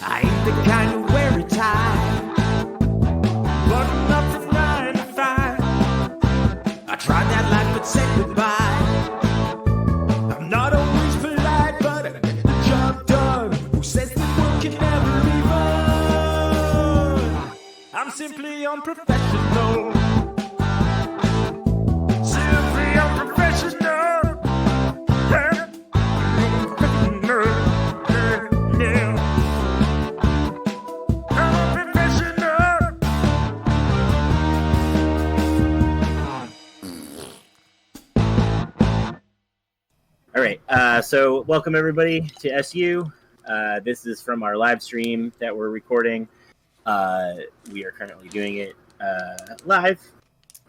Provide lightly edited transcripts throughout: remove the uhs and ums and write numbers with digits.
I ain't the kind to wear a tie, but not from 9 to 5. I tried that life but said goodbye. I'm not always polite, but I get the job done. Who says the world can never be run? I'm simply unprofessional. Simply unprofessional. All right, so welcome everybody to SU. This is from our live stream that we're recording. We are currently doing it live,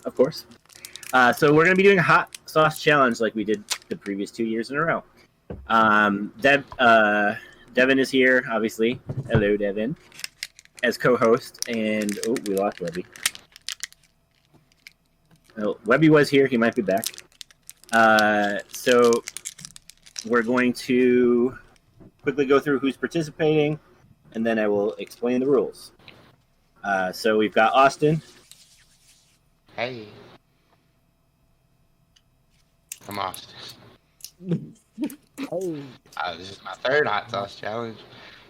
of course. So we're going to be doing a hot sauce challenge like we did the previous 2 years in a row. Devin is here, obviously. Hello, Devin, as co-host. And, oh, we lost Webby. Oh, Webby was here. He might be back. So we're going to quickly go through who's participating, and then I will explain the rules. So we've got Austin. Hey. I'm Austin. This is my third hot sauce challenge,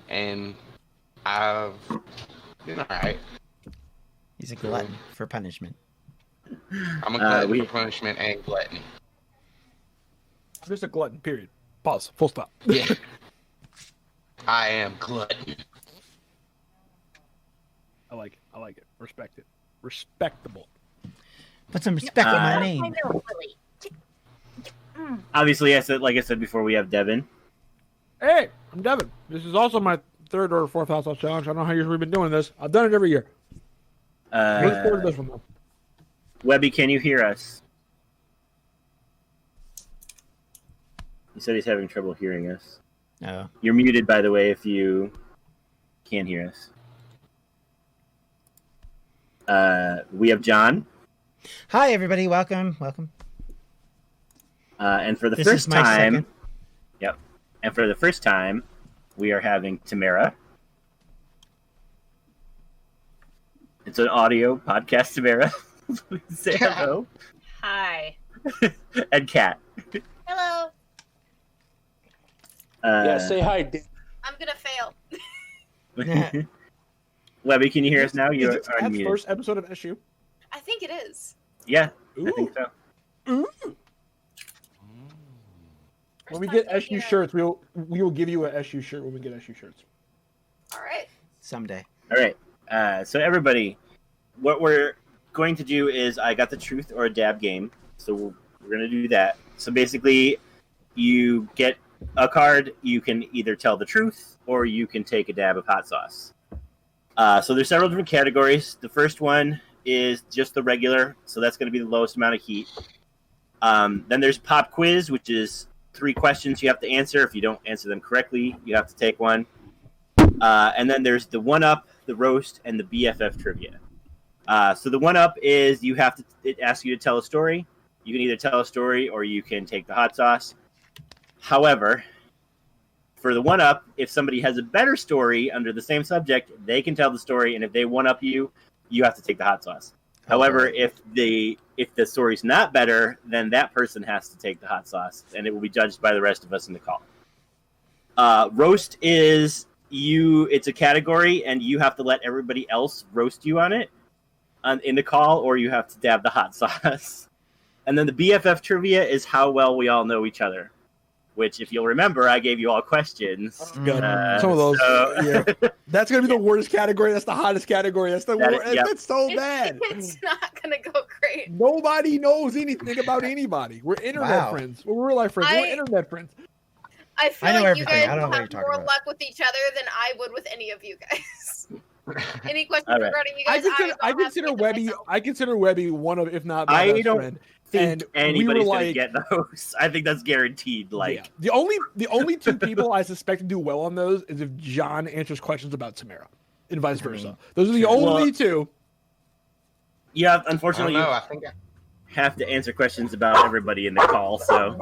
and I've been alright. He's a glutton for punishment. I'm a glutton for punishment and gluttony. I'm just a glutton, period. Pause. Full stop. Yeah. I am glutton. I like it. Respect it. Respectable. Put some respect on my name. Obviously, like I said before, we have Devin. Hey, I'm Devin. This is also my third or fourth hot sauce challenge. I don't know how you've been doing this. I've done it every year. Look forward to this one, though. Webby, can you hear us? He said he's having trouble hearing us. Oh. You're muted, by the way, if you can't hear us. We have John. Hi, everybody. Welcome. And for the This first is my time, second. yep. And for the first time, we are having Tamara. It's an audio podcast, Tamara. Say hello. Hi. And Kat. Hello. Yeah, say hi. I'm gonna fail. Webby, can you hear us now? Is You this are Pat's muted. first episode of SU? I think it is. Yeah, Ooh. I think so. Ooh. When we get SU shirts, we will give you a SU shirt when we get SU shirts. All right. Someday. All right. So everybody, what we're going to do is I got the truth or a dab game. So we're going to do that. So basically, you get a card. You can either tell the truth or you can take a dab of hot sauce. So there's several different categories. The first one is just the regular. So that's going to be the lowest amount of heat. Then there's pop quiz, which is 3 questions you have to answer. If you don't answer them correctly, you have to take one. And then there's the one-up, the roast, and the BFF trivia. So the one-up is it asks you to tell a story. You can either tell a story or you can take the hot sauce. However, for the one-up, if somebody has a better story under the same subject, they can tell the story, and if they one-up you, you have to take the hot sauce. Okay. However, if the story's not better, then that person has to take the hot sauce, and it will be judged by the rest of us in the call. Roast is it's a category, and you have to let everybody else roast you on it in the call, or you have to dab the hot sauce. And then the BFF trivia is how well we all know each other, which, if you'll remember, I gave you all questions. Some of those. Yeah. That's going to be the worst category. That's the hottest category. That's the worst. Yep. That's so bad. It's not going to go great. Nobody knows anything about anybody. We're internet friends. We're real life friends. We're internet friends. I feel like you guys have more luck with each other than I would with any of you guys. Any questions regarding you guys? I consider Webby. I consider Webby one of, if not my best friend. Think anybody's gonna get those. I think that's guaranteed. Like the only 2 people I suspect to do well on those is if John answers questions about Tamara, and vice versa. Those are the only 2. Yeah, unfortunately, I think I have to answer questions about everybody in the call. So,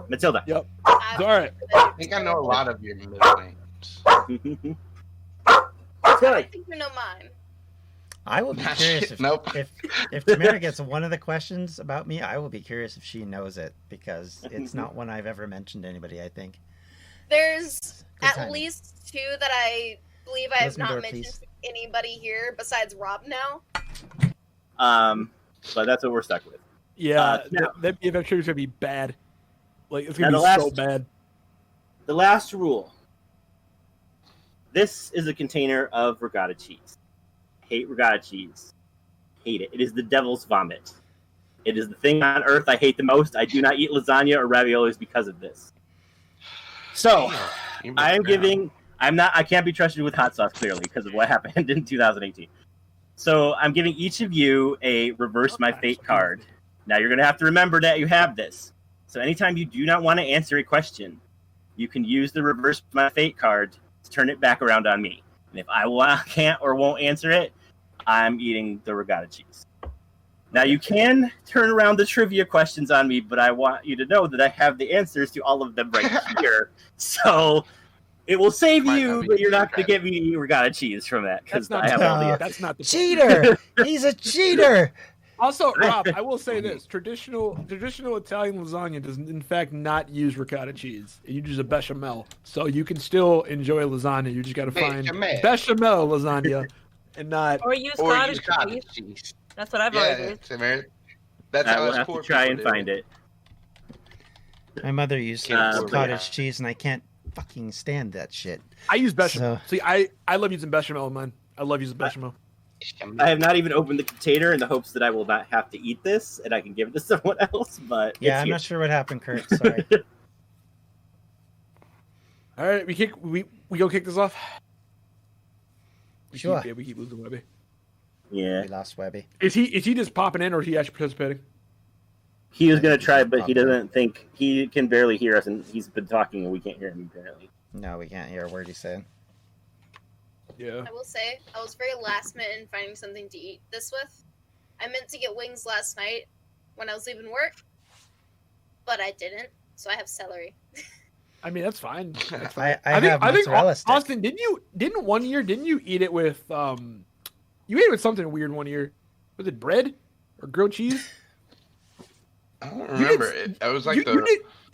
Matilda. Yep. All right. I think I know a lot of your middle names. don't think you know mine. I will be curious if, Nope. if Tamara gets one of the questions about me, I will be curious if she knows it because it's not one I've ever mentioned to anybody, I think. There's Good at timing. least 2 that I believe I have Close my not door, mentioned please. to anybody here besides Rob now. But that's what we're stuck with. Yeah, now- that BFF trigger's gonna be bad. Like it's Now gonna be the so last- bad. The last rule. This is a container of regatta cheese. Hate regatta cheese. Hate it. It is the devil's vomit. It is the thing on earth I hate the most. I do not eat lasagna or raviolis because of this. So, I am giving. I can't be trusted with hot sauce clearly because of what happened in 2018. So I'm giving each of you a reverse my fate card. Now you're gonna have to remember that you have this. So anytime you do not want to answer a question, you can use the reverse my fate card to turn it back around on me. And if I can't or won't answer it, I'm eating the regatta cheese. Now you can turn around the trivia questions on me, but I want you to know that I have the answers to all of them right here. So it will save Might you, not be but you're not going to credit. get me regatta cheese from that because That's not I have all the answers. that's not the Cheater! He's a cheater! Also, Rob, I will say this: traditional Italian lasagna does in fact not use ricotta cheese. It uses a bechamel, so you can still enjoy lasagna. You just got to find bechamel lasagna, and not. Or use Or cottage use cottage cheese. cheese. That's what I've always Yeah, used. Tamara. That's I how will us have to poor try and people do find it. My mother used Can't cottage yeah. cheese, and I can't fucking stand that shit. I use bechamel. So- See, I love using bechamel in mine. I love using bechamel. I have not even opened the container in the hopes that I will not have to eat this and I can give it to someone else. But Yeah, it's I'm here. not sure what happened, Kurt. Sorry. All right, we go kick this off. Sure. We keep losing Webby. Yeah, We lost Webby. Is he just popping in, or is he actually participating? he was gonna try, but he doesn't think he can barely hear us, and he's been talking, and we can't hear him apparently. No, we can't hear a word he's saying. Yeah. I will say, I was very last minute in finding something to eat this with. I meant to get wings last night when I was leaving work, but I didn't, so I have celery. I mean, that's fine. That's I fine. have mozzarella stick. Austin, didn't you eat it with you ate it with something weird one year? Was it bread or grilled cheese? I don't remember it. That was like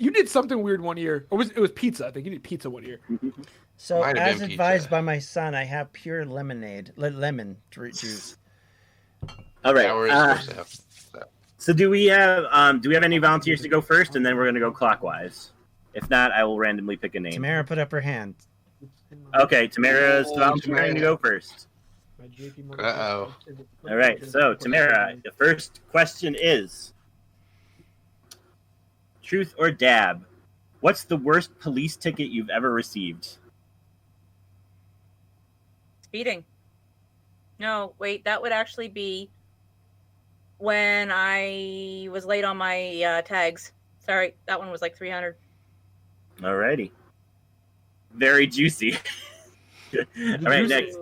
you did something weird one year, or it was pizza? I think you did pizza one year. So, Might have as been advised pizza. by my son, I have pure lemonade, lemon juice. All right. Yeah, we're supposed to have. So do we have any volunteers to go first, and then we're gonna go clockwise? If not, I will randomly pick a name. Tamara put up her hand. Okay, Tamara's volunteering to go first. Uh-oh. All right, so Tamara, the first question is: truth or dab? What's the worst police ticket you've ever received? Speeding. No, wait, that would actually be when I was late on my tags. Sorry, that one was like 300. Alrighty. Very juicy. All right, next.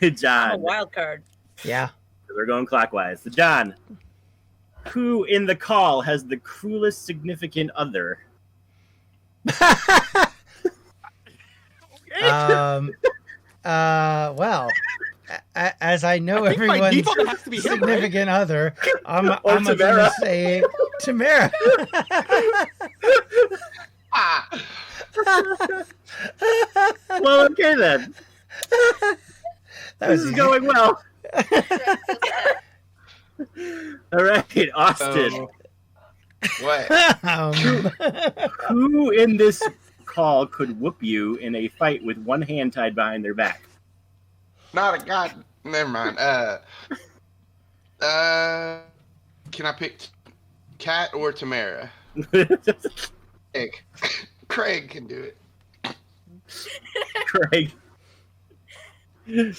I'm a John. wild card. Yeah. We're going clockwise. So John, who in the call has the cruelest significant other? Well, as I know I think by everyone's default it has to be him, right? significant other, I'm Or going to Tamara. say Tamara. Ah! Well, okay then. That This was is easy. going well. All right, Austin. So, what? Who in this call could whoop you in a fight with one hand tied behind their back? Not a god. Never mind. Can I pick Kat or Tamara? Craig can do it.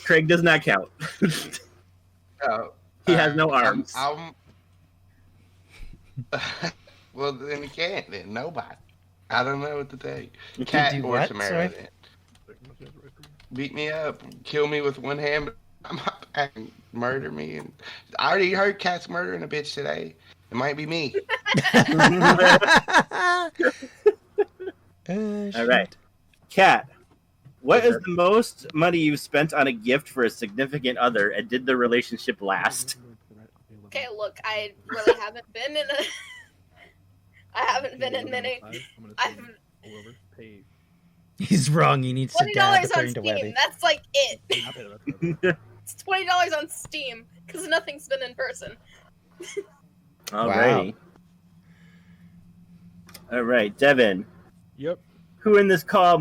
Craig does not count. Oh, He has no arms. Well, then he can't. Then nobody. I don't know what to think. You Kat do or what? Tamara. Sorry? Then. Beat me up, kill me with one hand, I'm up and murder me. And I already heard Kat's murdering a bitch today. It might be me. All right. Kat, What is the most money you've spent on a gift for a significant other, and did the relationship last? Okay, look, I really haven't been in a. I haven't been in many. He's wrong. He needs to dab $20 on according to Steam. Webby. That's like it. It's $20 on Steam because nothing's been in person. Alrighty. All right, Devin. Yep. Who in this call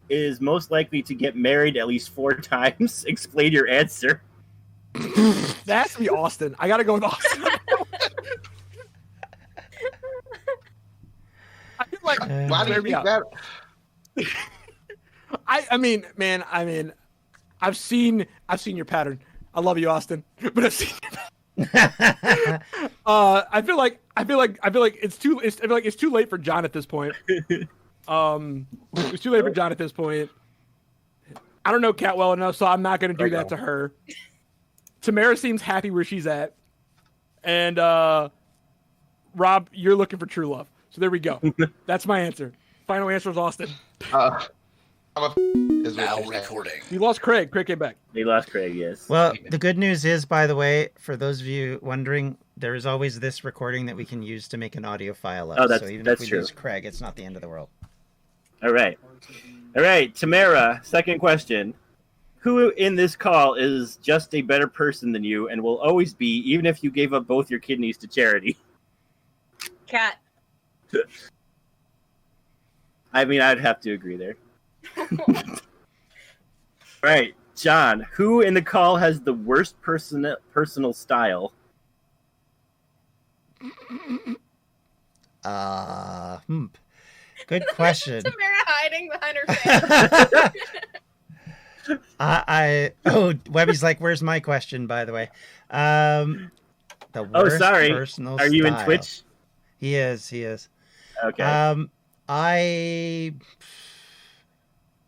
is most likely to get married at least 4 times? Explain your answer. That has to be Austin. I gotta go with Austin. I feel like Why do you think that? I mean, man. I mean, I've seen your pattern. I love you, Austin, but I've seen. I feel like it's too late for John at this point. It's too late for John at this point. I don't know Kat well enough, so I'm not going to do that to her. Tamara seems happy where she's at, and Rob, you're looking for true love. So there we go. That's my answer. Final answer is Austin. Is now recording. You lost Craig. Craig came back. They lost Craig, yes. Well, the good news is, by the way, for those of you wondering, there is always this recording that we can use to make an audio file of. Oh, that's- so even that's if we true. lose Craig, it's not the end of the world. All right, Tamara, second question. Who in this call is just a better person than you and will always be, even if you gave up both your kidneys to charity? Cat. I mean, I'd have to agree there. Right, John, who in the call has the worst personal style? Good question. Tamara hiding behind her face. Webby's like, where's my question, by the way? The worst sorry. personal Are you in style. Twitch? He is. Okay.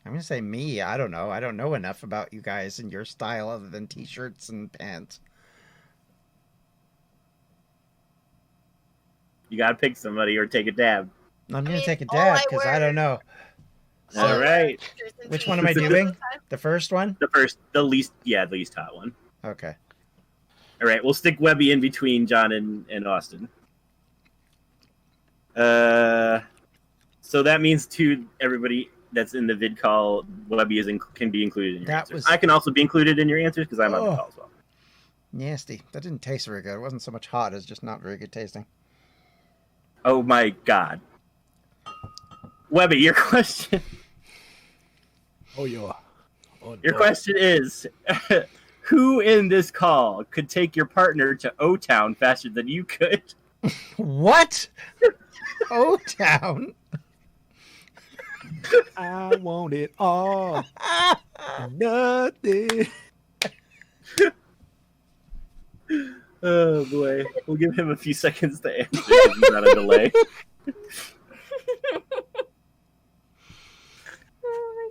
I'm gonna say me. I don't know. I don't know enough about you guys and your style other than t-shirts and pants. You gotta pick somebody or take a dab. I'm gonna take a all dab I because wear- I don't know. All right. Which one am I doing? The first one? The least hot one. Okay. All right, we'll stick Webby in between John and Austin. So that means to everybody that's in the vid call, Webby can be included in your answers. I can also be included in your answers because I'm on the call as well. Nasty. That didn't taste very good. It wasn't so much hot as just not very good tasting. Oh my god. Webby, your question. Oh, yeah. Your question is, who in this call could take your partner to O-Town faster than you could? What? O-Town? I want it all. Nothing. Oh boy. We'll give him a few seconds to answer. He's on a delay.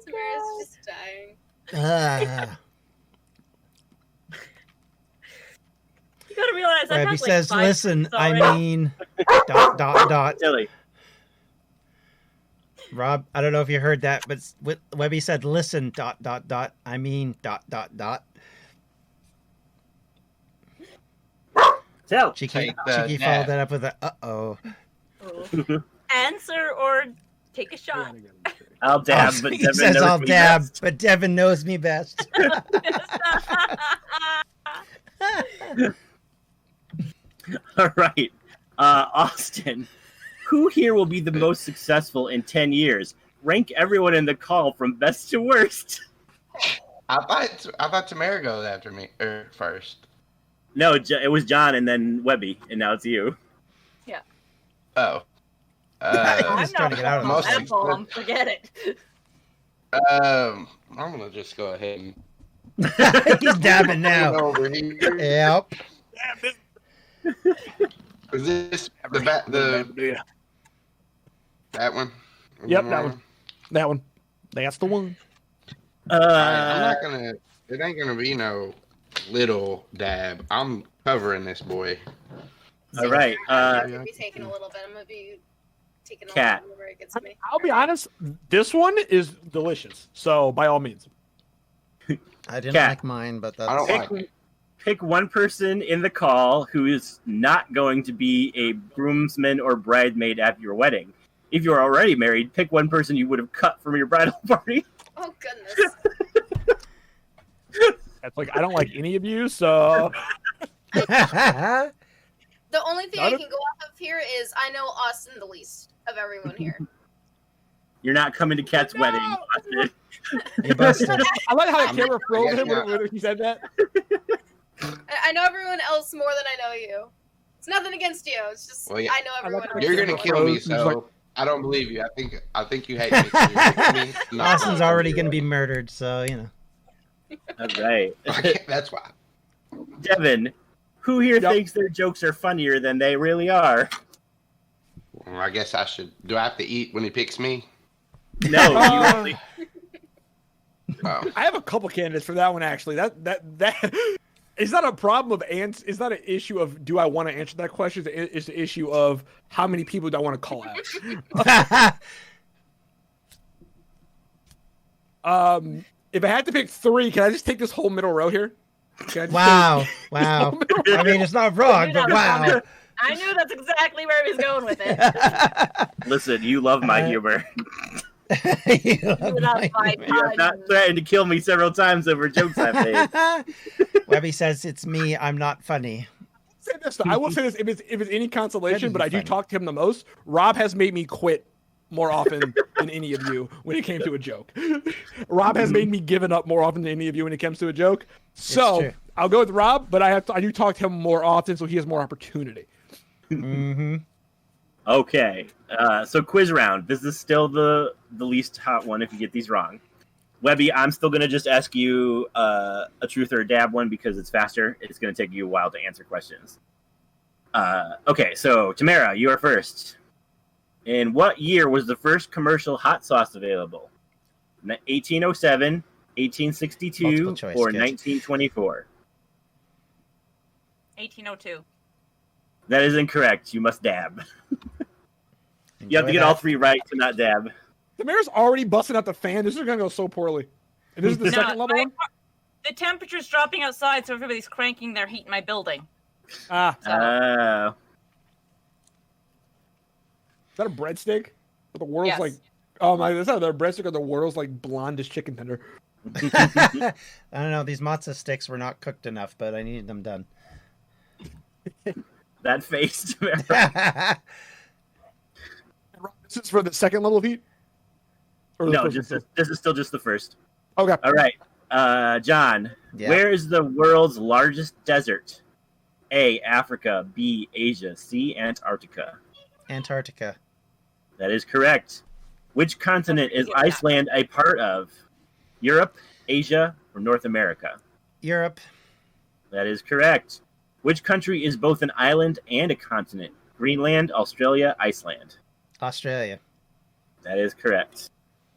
Tamara's just dying. You gotta realize I Webby have says, like 5 listen, minutes I already." mean, ... Silly. Rob, I don't know if you heard that, but Webby said, listen, ... I mean, ... Tell. Cheeky Take followed that up with a, uh-oh. Oh. Answer or take a shot. I'll dab, but he Devin says knows I'll me dab, best. but Devin knows me best. All right. Austin, who here will be the most successful in 10 years? Rank everyone in the call from best to worst. I thought Tamara goes after me first. No, it was John and then Webby, and now it's you. Yeah. Oh. I'm just trying to get out of most this. Apple, forget it. I'm gonna just go ahead and He's dabbing now. over here. Yep. Is this that one? Yep, that one. That one. That's the one. I'm not gonna. It ain't gonna be no little dab. I'm covering this boy. All right. I'm gonna be taking a little bit. I'm gonna be taking a Cat. lot whenever it gets me. I'll be honest. This one is delicious. So by all means. I didn't Cat. like mine, but that's I don't like it. Pick one person in the call who is not going to be a groomsman or bridesmaid at your wedding. If you're already married, pick one person you would have cut from your bridal party. Oh goodness. That's like I don't like any of you, so The only thing I Not can go off of here is I know Austin the least of everyone here. You're not coming to Kat's No! wedding, Austin. you busted. I like how the I'm- camera I froze guess him not. when he said that. I know everyone else more than I know you. It's nothing against you. It's just Well, yeah. I know everyone. like else You're more gonna than kill me, He's like- so I don't believe you. I think you hate me. So you're gonna kill me. No. Austin's already going to be murdered, so you know. All right. That's why. Devin, who here Yep. thinks their jokes are funnier than they really are? Well, I guess I should. Do I have to eat when he picks me? No, you Oh. only, Oh. I have a couple candidates for that one actually. That is not a problem of it's not an issue of do I want to answer that question. It's the issue of how many people do I want to call out. If I had to pick 3, can I just take this whole middle row here? Can I just Wow. Wow. I mean, it's not wrong, but wow. I knew that's exactly where he was going with it. listen, you love my humor. You Put up my You have not threatened to kill me several times over jokes I've made. Webby says it's me. I'm not funny. say this, though. I will say this if it's any consolation, That'd be but I do funny. talk to him the most. Rob has made me quit more often than any of you when it came to a joke. Rob has made me give up more often than any of you when it comes to a joke. So true. I'll go with Rob, but I do talk to him more often, so he has more opportunity. Mm-hmm. Okay, so quiz round. This is still the least hot one if you get these wrong. Webby, I'm still going to just ask you a truth or a dab one because it's faster. It's going to take you a while to answer questions. Okay, so Tamara, you are first. In what year was the first commercial hot sauce available? 1807, 1862, Multiple choice, or good. 1924? 1802. That is incorrect. You must dab. You have to Enjoy get all that. 3 right to not dab. The mayor's already busting out the fan. This is going to go so poorly. And this is the second level one? The temperature's dropping outside, so everybody's cranking their heat in my building. Ah, So, Oh. is that a breadstick? The world's Yes. like, oh my, that's not a breadstick or the world's like blondest chicken tender. I don't know. These matzo sticks were not cooked enough, but I needed them done. That face, Tamara. This is for the second level of heat? Or the No, first one? this is still just the first. Okay. All right. John, Yeah. where is the world's largest desert? A, Africa. B, Asia. C, Antarctica. Antarctica. That is correct. Which continent is Yeah. Iceland a part of? Europe, Asia, or North America? Europe. That is correct. Which country is both an island and a continent? Greenland, Australia, Iceland. Australia. That is correct.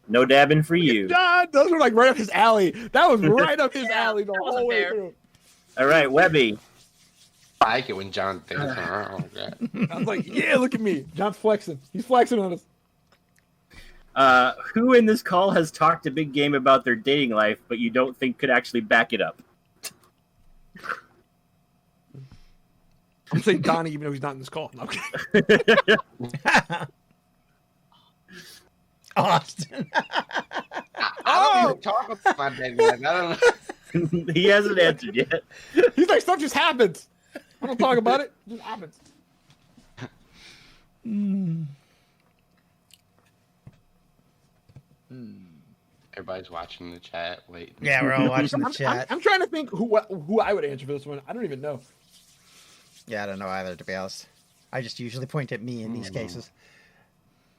No dabbing for you. God, those were like right up his alley. That was right up his Yeah, alley the that whole wasn't way fair. through. All right, Webby. I like it when John thinks. Oh, God. I was like, yeah, look at me. John's flexing. He's flexing on us. Who in this call has talked a big game about their dating life, but you don't think could actually back it up? I'm saying Donnie, even though he's not in this call. No, okay. Austin. I don't even talk about my dating life. I don't know. He hasn't answered yet. He's like, stuff just happens. I don't talk about it. It just happens. Everybody's watching the chat. Wait. Yeah, we're all watching the I'm chat. trying to think who I would answer for this one. I don't even know. Yeah, I don't know either, to be honest. I just usually point at me in these cases.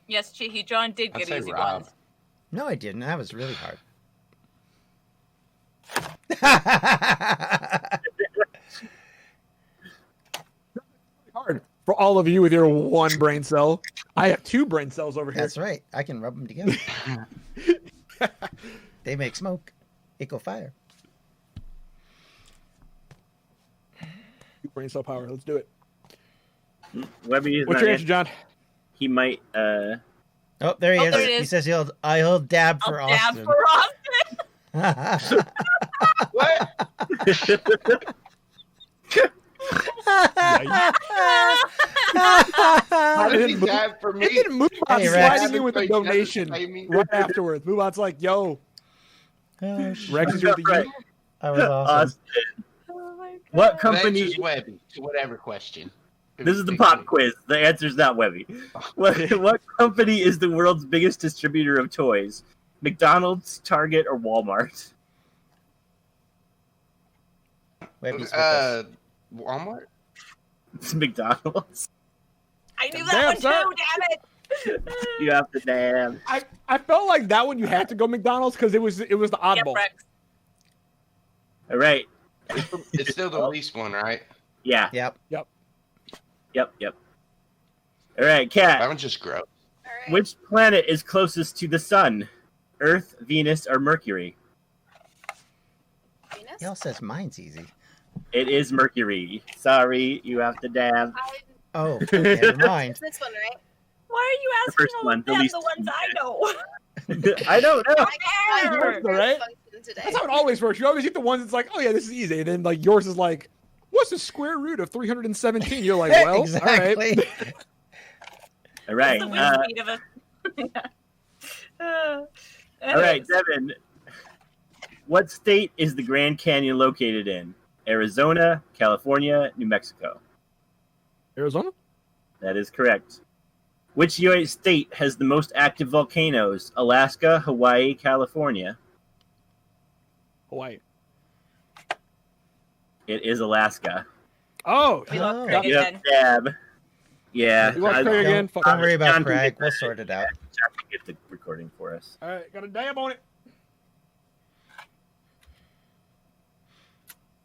yes, Chihi, John did I'd get say easy Rob. ones. No, I didn't. That was really hard. Hard for all of you with your one brain cell. I have 2 brain cells over here. That's right. I can rub them together. They make smoke. Equal fire. 2 brain cell power. Let's do it. Webby is What's not your answer, John? he might. Oh, there he Oh, is. there it is. He says I'll dab for I'll dab Austin. for Austin. What? How did he dab for me? And Moonbot's Hey, Rex. sliding in with a donation right afterwards. Moonbot's like, yo, Oh, shit. Rex is with the Right. That was awesome. Austin, Oh my God. what Company company? is Webby to whatever question. This is the pop quiz. The answer's not Webby. What company is the world's biggest distributor of toys? McDonald's, Target, or Walmart? Webby's with us. Walmart? It's McDonald's. I knew Damn, that one too. sir. Damn it. You have to damn. I felt like that one you had to go McDonald's because it was the Yep, oddball. Rex. All right. It's still the least one, right? Yeah. Yep. Yep. All right, That Kat. one's just gross. All right. Which planet is closest to the sun? Earth, Venus, or Mercury? Venus? He all says mine's easy. It is Mercury. Sorry, you have to dab. Oh, never mind. It's this one, right? Why are you asking first all one, of the them, least- the ones I know? I don't know. I Sure. Right? function today. That's how it always works. You always get the ones that's like, oh yeah, this is easy. And then like yours is like, what's the square root of 317? You're like, well, all right. exactly. All right. What's the wind speed of a... All right, Devin. What state is the Grand Canyon located in? Arizona, California, New Mexico. Arizona? That is correct. Which U.S. state has the most active volcanoes? Alaska, Hawaii, California. Hawaii. It is Alaska. Oh, We lost Oh. Craig You have again. to dab. Yeah. We lost I- Craig again. Don't, Fuck. don't worry about John can Craig. get We'll that. sort it out. John can get the recording for us. All right, got a dab on it.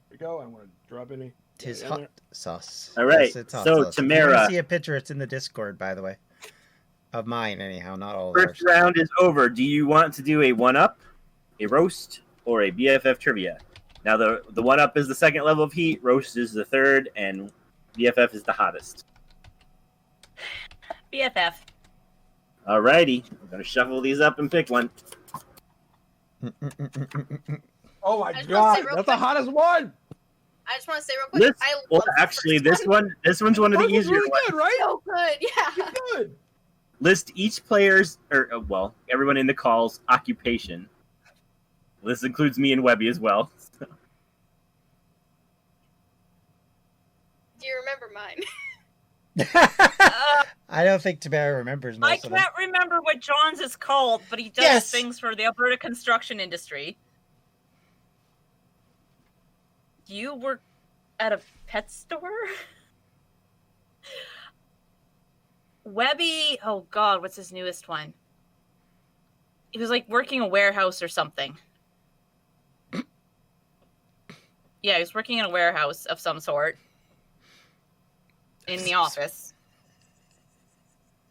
Here we go. I don't want to drop any. Tis Yeah, hot there. sauce. All right, Yes, it's hot so sauce. If you want Tamara. to see a picture, it's in the Discord, by the way. Of mine, anyhow, not all of First ours. round is over. Do you want to do a one-up, a roast, or a BFF trivia? Now, the one-up is the second level of heat, roast is the third, and BFF is the hottest. BFF. Alrighty, I'm going to shuffle these up and pick one. Oh my I just wanna god, say real that's the quick- hottest one. I just want to say real quick. This, I well, love the actually, first this one's one of the First one's easier really ones. good, right? So good, yeah. Good. List each player's, or well, everyone in the call's occupation. This includes me and Webby as well. Do you remember mine? I don't think Tamara remembers I most of them. can't remember what John's is called, but he does Yes. things for the Alberta construction industry. Do you work at a pet store? Webby, oh god, what's his newest one? He was like working a warehouse or something. Yeah, he was working in a warehouse of some sort. In the office.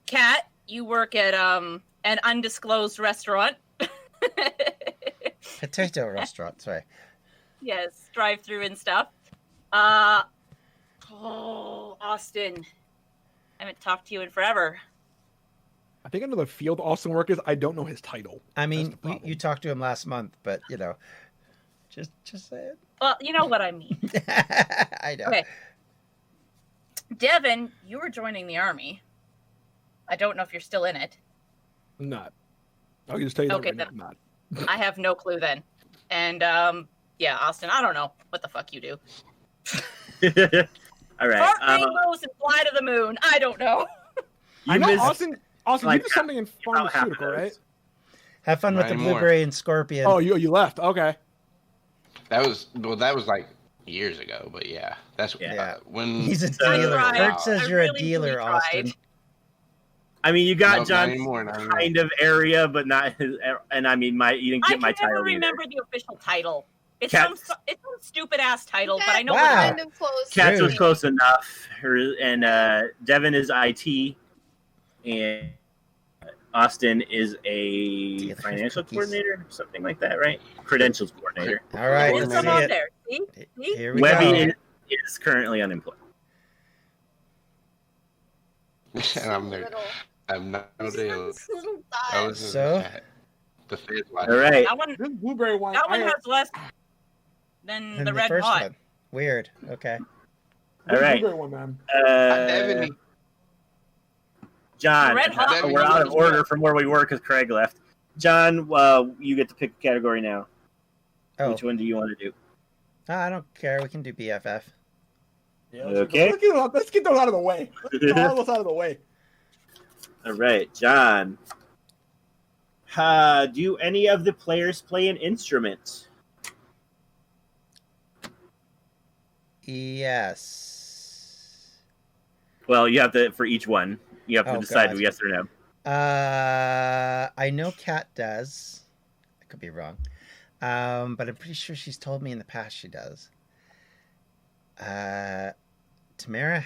Kat, you work at an undisclosed restaurant. Potato restaurant, sorry. Yes, drive through and stuff. Austin. I haven't talked to you in forever. I think I know the field Austin work is. I don't know his title. I That's mean, the problem. you talked to him last month, but, just say it. Well, you know what I mean. I know. Okay. Devin, you were joining the army. I don't know if you're still in it. I'm not. I'll just tell you that Okay, right now. then. I'm not. I have no clue then. And yeah, Austin, I don't know what the fuck you do. All right. Fart rainbows and fly to the moon. I don't know. I You know missed Austin, like you did something in about half of pharmaceutical, right? those. Have fun with Not the anymore. blueberry and scorpion. Oh, you left. Okay. That was like years ago, but yeah, that's Yeah. when He's a I dealer. tried. Kurt says I you're really, a dealer, really Austin. tried. I mean, you got No, not John's anymore, not anymore. kind of area, but not his. And I mean, you didn't I get can my never title remember the official title. It's Cats. some stupid ass title, but I know Wow. what it Kind is. of close. Cats was Dude. close enough. And Devin is IT, and Austin is a Dealer financial cookies. coordinator, something like that, right? Credentials coordinator. All right, There's let's some on see it. there. See? See? Here we Webby go. is currently unemployed. and I'm there. Little. I'm not no deal. This little I dot. was in So? the chat. The fifth one. All right. This blueberry one. That one has less than And the red first hot. one. Weird. Okay. All right. Blueberry one, man. Devin, John, Red hot. we're out of order from where we were because Craig left. John, you get to pick a category now. Oh, Which one do you want to do? I don't care. We can do BFF. Yeah, Okay. Let's get those out of the way. Let's get all those out of the way. All right, John. Do any of the players play an instrument? Yes. Well, you have to, for each one, you have to Oh, decide God. yes or no. I know Kat does. I could be wrong. But I'm pretty sure she's told me in the past she does. Tamara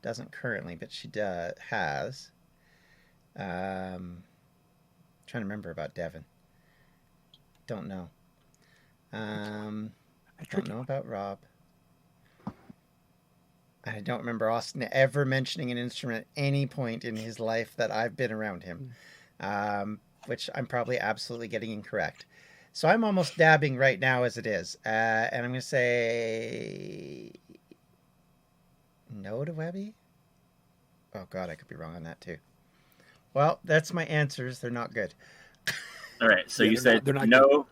doesn't currently, but she has. Trying to remember about Devin. Don't know. I don't know about Rob. I don't remember Austin ever mentioning an instrument at any point in his life that I've been around him, which I'm probably absolutely getting incorrect. So I'm almost dabbing right now as it is. And I'm going to say no to Webby. Oh, God, I could be wrong on that, too. Well, that's my answers. They're not good. All right, so Yeah, you said they're not no.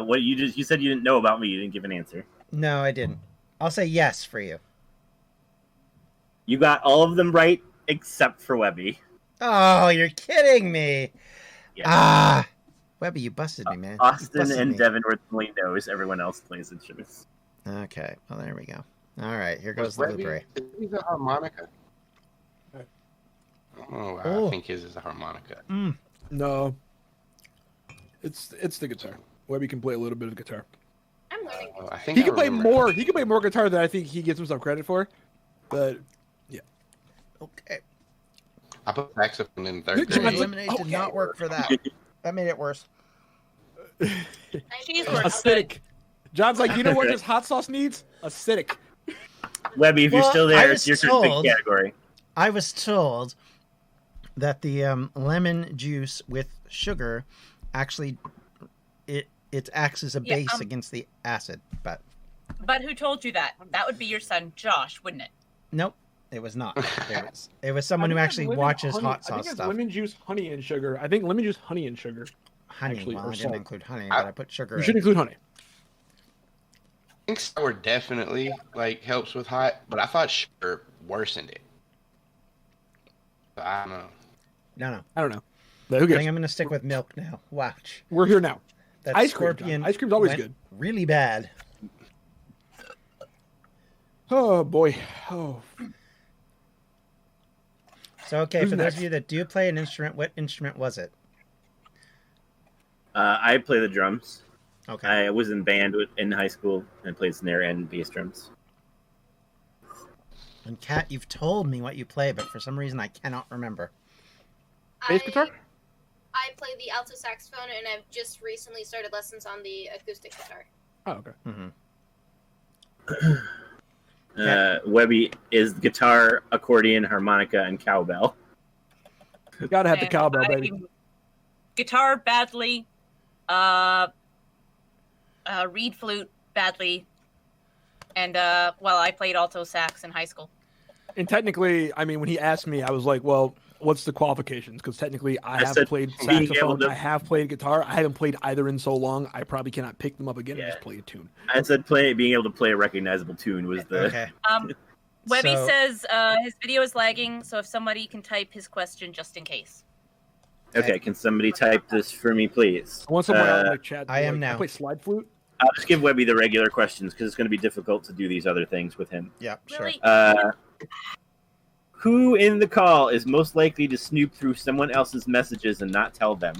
What you said you didn't know about me. You didn't give an answer. No, I didn't. I'll say yes for you. You got all of them right except for Webby. Oh, you're kidding me. Yeah. Webby, you busted me, man. You Austin busted and me. Devin were the only knows. Everyone else plays instruments. Okay, well, there we go. All right, here goes was the Webby, blueberry. is he a harmonica? Oh, Oh. I think his is a harmonica. No. It's the guitar. Webby can play a little bit of guitar. I'm learning. I think He I can play remember. more. He can play more guitar than I think he gives himself credit for. But Okay. I put saxophone in third John, grade. Lemonade did not work for that. That made it worse. She's acidic. John's like, you know what this hot sauce needs? Acidic. Webby, if you're Well, still I there, was it's your turn to told- pick category. I was told that the lemon juice with sugar actually it acts as a Yeah, base against the acid, but But who told you that? That would be your son, Josh, wouldn't it? nope, it was not. It was someone who actually watches hot I sauce think it's stuff. lemon juice, honey, and sugar. I think lemon juice, honey, and sugar. Honey. actually, Well, or I didn't salt. include honey, but I put sugar You should in. include honey. I think sour definitely helps with hot, but I thought sugar worsened it. But I don't know. No. I don't know. But who I think cares? I'm going to stick with milk now. Watch. We're here now. That Ice cream, scorpion John. Ice cream's always went good. really bad. Oh boy. Oh. So, okay, Who's for next? those of you that do play an instrument, what instrument was it? I play the drums. Okay. I was in band in high school and played snare and bass drums. And Kat, you've told me what you play, but for some reason I cannot remember. Bass guitar? I play the alto saxophone, and I've just recently started lessons on the acoustic guitar. Oh, okay. Mm-hmm. Webby is guitar, accordion, harmonica, and cowbell. You gotta have the And cowbell, I- baby. Guitar badly. Reed flute badly. And well, I played alto sax in high school. And technically, I mean, when he asked me, I was like, well, what's the qualifications? Because technically, I have said played being able saxophone, to- I have played guitar. I haven't played either in so long, I probably cannot pick them up again and Yeah. just play a tune. I said being able to play a recognizable tune was the. Okay. Webby So- says his video is lagging, so if somebody can type his question just in case. Okay, can somebody type this for me, please? I want someone out in the chat. to I be am like, now. I play slide flute. I'll just give Webby the regular questions because it's going to be difficult to do these other things with him. Yeah, sure. Really? Who in the call is most likely to snoop through someone else's messages and not tell them?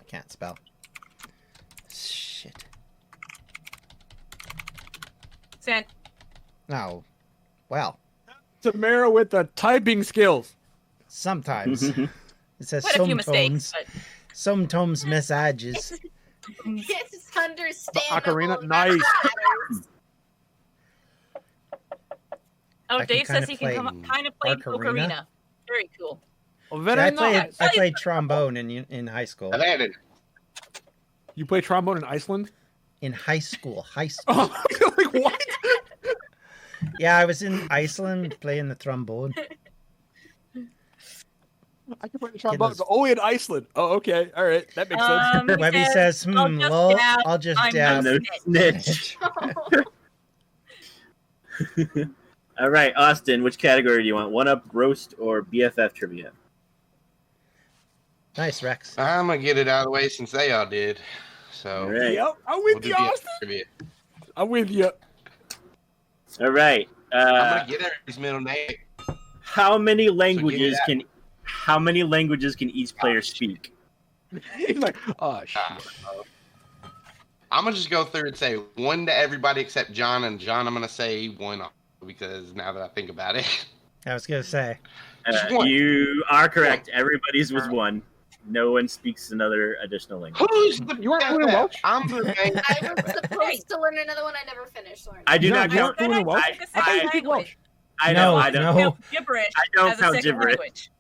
I can't spell. Shit. Sent. No. Well, Tamara with the typing skills. sometimes. It says Quite a few mistakes, sometimes. but Sometimes messages. It's understandable. Ocarina, that nice. matters. Oh, I can Dave says kinda he can play kind of play Ocarina. Ocarina. Very cool. Well, See, very nice. I played trombone in high school. I landed. You play trombone in Iceland? In high school. High school. Oh, like what? Yeah, I was in Iceland playing the trombone. I can play the trombone. It's only in Iceland. Oh, okay. All right. That makes sense. Webby says, I'll just dab. No snitch. All right, Austin, which category do you want? One up, roast, or BFF trivia? Nice, Rex. I'm gonna get it out of the way since they all did. So All right. Yep. I'm we'll with do you, BFF Austin. trivia. I'm with you. All right. I'm gonna get everybody's middle name. How many that. languages can each player speak? He's like, oh, shit. I'm gonna just go through and say one to everybody except John, and John, I'm gonna say one because now that I think about it, I was going to say. One. You are correct. Everybody's was one. No one speaks another additional language. who's the You aren't fluent in Welsh? I'm the main. I was supposed to learn another one. I never finished learning. I do No, not you count. aren't fluent in Welsh? I I thought you speak Welsh. I know. No, I don't. no. Gibberish I don't as a count second gibberish. language.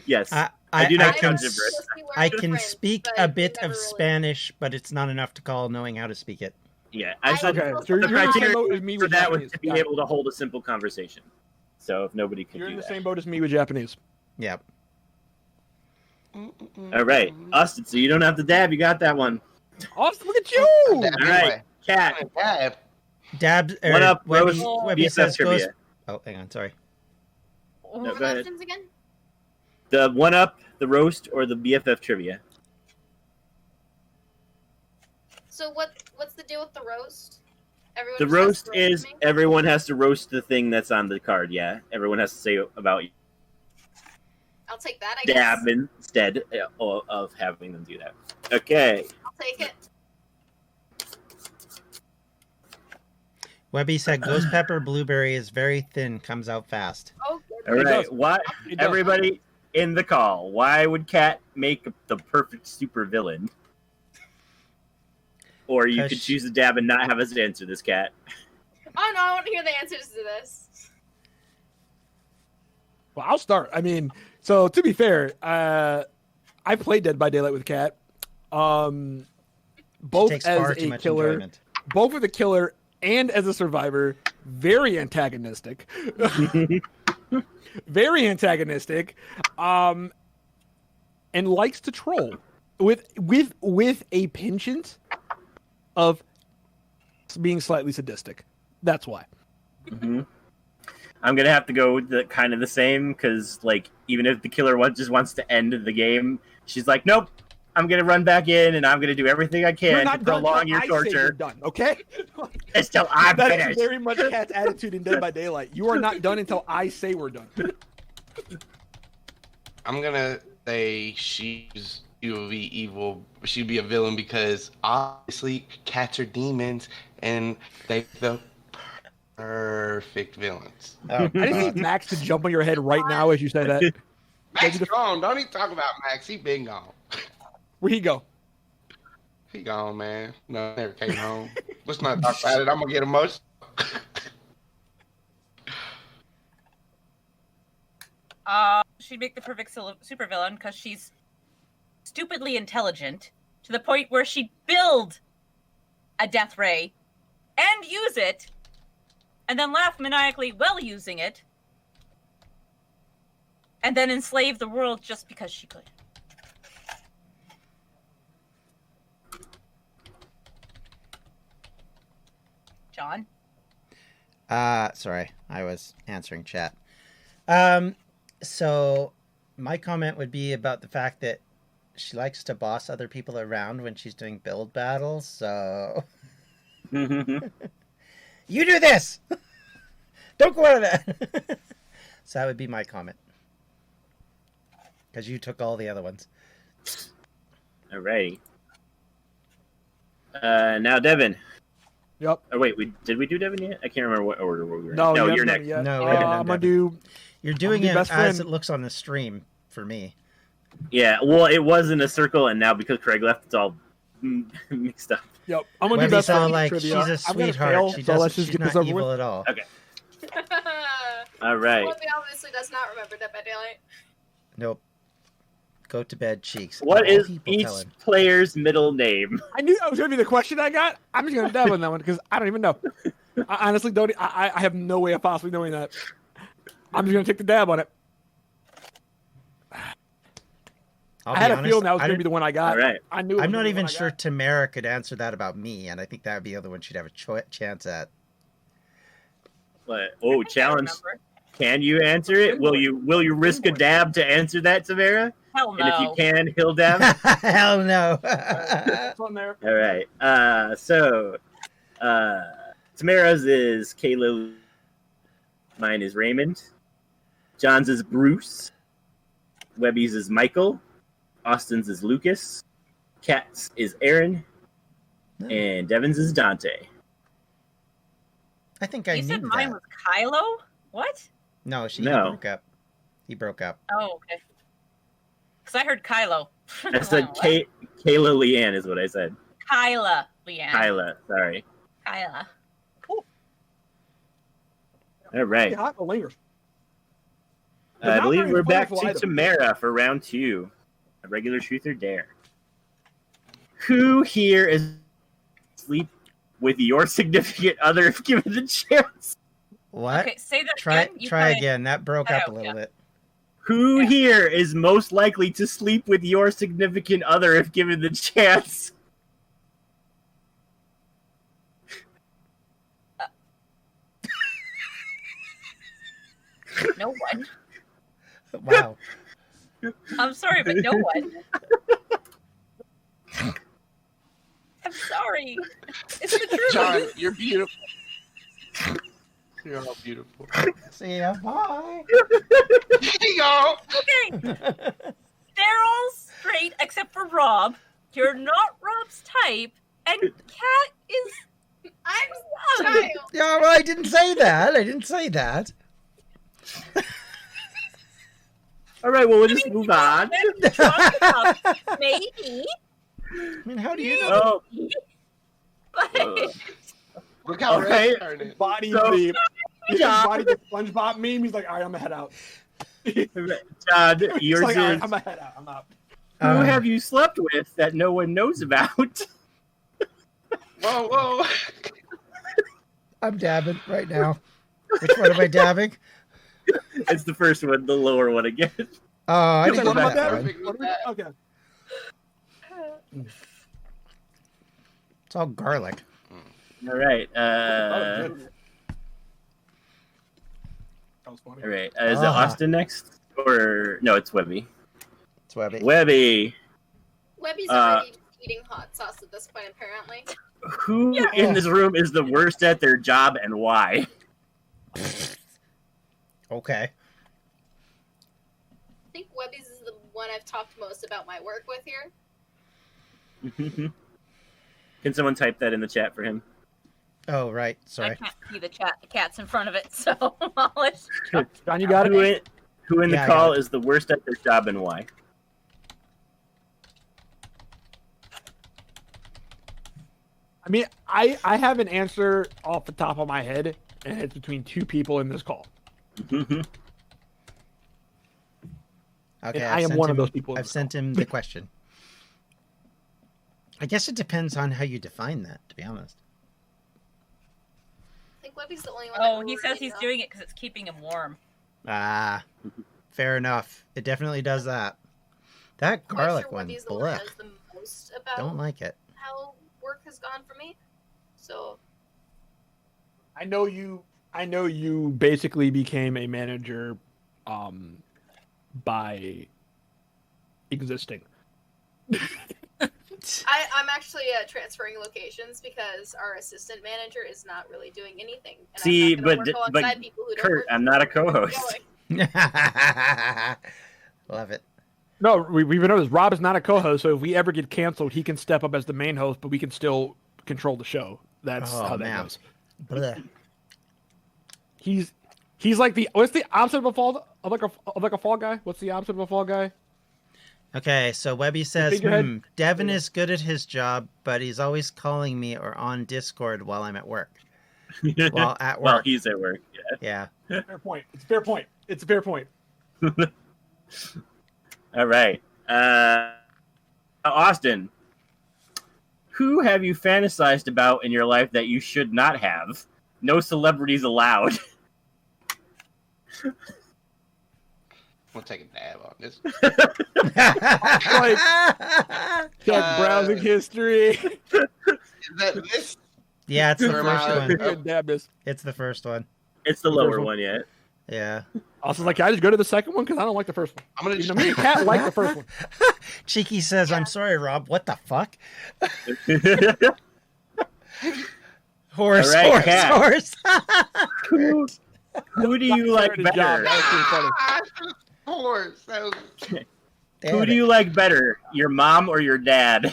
Yes. I do not can, count gibberish. I can speak a bit of Spanish, but it's not enough to call knowing how to speak it. Yeah. I said Okay, so the you're in the same criteria boat as me for with that was Japanese. to be Got it. able to hold a simple conversation. So if nobody could You're do in the that. same boat as me with Japanese. Yep. All right, Austin. So you don't have to dab. You got that one. Austin, look at you! All right, Cat. Dab. What up, Webby, roast, Webby BFF says trivia? goes. Oh, hang on. Sorry. What No, were go the ahead. options again? The one up, the roast, or the BFF trivia? So what's the deal with the roast? Everyone The just has roast to is me? everyone has to roast the thing that's on the card. Yeah, everyone has to say about you. I'll take that. I guess. Dab instead of having them do that. Okay. I'll take it. Webby said ghost pepper blueberry is very thin, comes out fast. Oh, good. All right. does. Why? It does. Everybody in the call. Why would Cat make the perfect super villain? Or you 'Cause could choose to dab and not have us answer this, Cat. Oh no, I want to hear the answers to this. Well, I'll start. I mean, so to be fair, I played Dead by Daylight with Kat. Both Takes as far too a much killer, enjoyment. both with a killer and as a survivor. Very antagonistic. Very antagonistic. And likes to troll with a penchant of being slightly sadistic. That's why. Mm-hmm. I'm gonna have to go with the kind of the same because, like, even if the killer just wants to end the game, she's like, "Nope, I'm gonna run back in and I'm gonna do everything I You're can to not done prolong till your I say you're torture done, okay? until I'm That finished." is very much Kat's attitude in Dead by Daylight. You are not done until I say we're done. I'm gonna say she will be evil. She'd be a villain because obviously cats are demons and they're the perfect villains. Oh, I just need Max to jump on your head right now as you say that. Max gone. Don't even talk about Max. He been gone. Where'd he go? He gone, man. No, never came home. Let's not talk about it. I'm gonna get emotional. She'd make the perfect supervillain because she's stupidly intelligent to the point where she'd build a death ray and use it and then laugh maniacally while using it and then enslave the world just because she could. John? Sorry, I was answering chat. So my comment would be about the fact that she likes to boss other people around when she's doing build battles, so you do this! Don't go out of that! So that would be my comment. Because you took all the other ones. Alrighty. Now Devin. Yep. Oh wait, did we do Devin yet? I can't remember what order we were in. No, you're next. Yet. No, we haven't done I'm gonna Devin. do. You're doing the it best as friend. it looks on the stream for me. Yeah, well, it was in a circle, and now because Craig left, it's all mixed up. Yep. I'm gonna do Webby's best all friend like, trivia. she's a I'm gonna sweetheart. fail, She so let's doesn't. just She's get this not over evil with. at all. Okay. All right. Webby obviously does not remember Dead by Daylight. Nope. Go to bed, cheeks. What All is people each tell him. player's middle name? I knew that was gonna be the question I got. I'm just gonna dab on that one because I don't even know. I honestly don't. I have no way of possibly knowing that. I'm just gonna take the dab on it. I'll I be had honest, a feeling that was I gonna be the one I got. All right. I knew. It was I'm gonna not be the even one I sure got. Tamara could answer that about me, and I think that would be the other one she'd have a chance at. What? Oh, I challenge. remember. Can you answer it? Will you risk a dab to answer that, Tamara? Hell And if you no. can, he'll dab. Hell no. This one there. All right. So Tamara's is Kayla. Mine is Raymond. John's is Bruce. Webby's is Michael. Austin's is Lucas. Kat's is Aaron. And Devin's is Dante. I think I You knew said mine that. was Kylo? What? No, he No. broke up. He broke up. Oh, okay. Because I heard Kylo. I said What? Kayla Leanne is what I said. Kyla, Leanne. Kyla, sorry. Kyla. All right. Yeah, it lingers. I not believe very we're back flavorful to either. Tamara for round 2. A regular truth or dare. Who here is asleep with your significant other if given the chance? What? Okay, say that Try again. You try kinda- again. That broke cut up a out, little yeah. bit. Who Yeah. here is most likely to sleep with your significant other if given the chance? No one. Wow. I'm sorry, but no one. I'm sorry. It's the truth. John, you're beautiful. You're all beautiful. See ya. Bye. Yo! Okay, they're all straight except for Rob. You're not Rob's type, and Kat is. I'm young. child. Yeah, well, I didn't say that. I didn't say that. All right, well, we'll just move on. Maybe, I mean, how do you know? Oh, but Look how Okay. red turning. Body So- the John. body the SpongeBob meme. He's like, all right, I'm gonna head out. John, He's yours like, all right, is I'm gonna head out. I'm out. who have you slept with that no one knows about? Whoa, whoa. I'm dabbing right now. Which one am I dabbing? It's the first one, the lower one again. Oh, I You're didn't like, get what that about one. Perfect What with are we- that. Okay. It's all garlic. All right. That was funny. All right. Is it Ah. Austin next? Or no, it's Webby. It's Webby. Webby. Webby's already eating hot sauce at this point, apparently. Who in this room is the worst at their job and why? Okay. I think Webby's is the one I've talked most about my work with here. Can someone type that in the chat for him? Oh, right. I Sorry. can't see the chat. The cat's in front of it, so I'll let you- John, you got Who it. who in the Yeah, I call got it. is the worst at their job and why? I mean, I have an answer off the top of my head, and it's between two people in this call. Okay. And I've I am sent one of him- those people in I've this sent him the question. I guess it depends on how you define that, to be honest. I think Webby's the only one. Oh, that he says really he's knows. doing it because it's keeping him warm. Ah, fair enough. It definitely does that. That I'm quite garlic sure one, Webby's the one that blech. knows the most about Don't like it. how work has gone for me. So I know you basically became a manager by existing. I'm actually transferring locations because our assistant manager is not really doing anything. And See, I'm not gonna but- work but alongside people who don't Kurt, work I'm not a with me. co-host. Love it. No, we've noticed Rob is not a co-host, so if we ever get canceled, he can step up as the main host, but we can still control the show. That's Oh, how that man. goes. Blech. He's like what's the opposite of a fall guy? What's the opposite of a fall guy? Okay, so Webby says, figurehead? Devin is good at his job, but he's always calling me or on Discord while I'm at work. While at work. While he's at work, Yeah. Fair point. It's a fair point. It's a fair point. All right. Austin, who have you fantasized about in your life that you should not have? No celebrities allowed. We'll take a dab on this. Check browsing history. Is that this? Yeah, it's the Or first am I- one. Good dab this. It's the first one. It's the lower one yet. Yeah. Also, like, can I just go to the second one because I don't like the first one. I'm gonna Even though me and Kat like the first one. Cheeky says, I'm sorry, Rob. What the fuck? Horse, All right, horse, Kat. horse. Who do you like Good job. better? That was pretty funny. Horse. That was... Who do you like better, your mom or your dad? My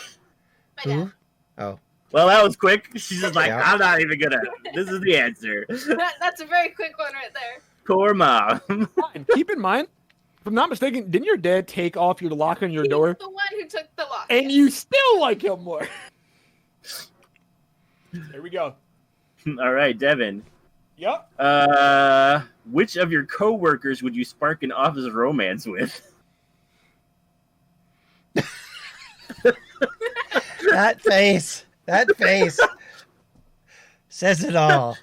dad. Who? Oh. Well, that was quick. She's just like, Yeah. I'm not even gonna. This is the answer. That's a very quick one right there. Poor mom. And keep in mind, if I'm not mistaken, didn't your dad take off your lock on your He's door? the one who took the lock. And you still like him more. There we go. All right, Devin. Yep. Which of your coworkers would you spark an office romance with? That face. That face. Says it all.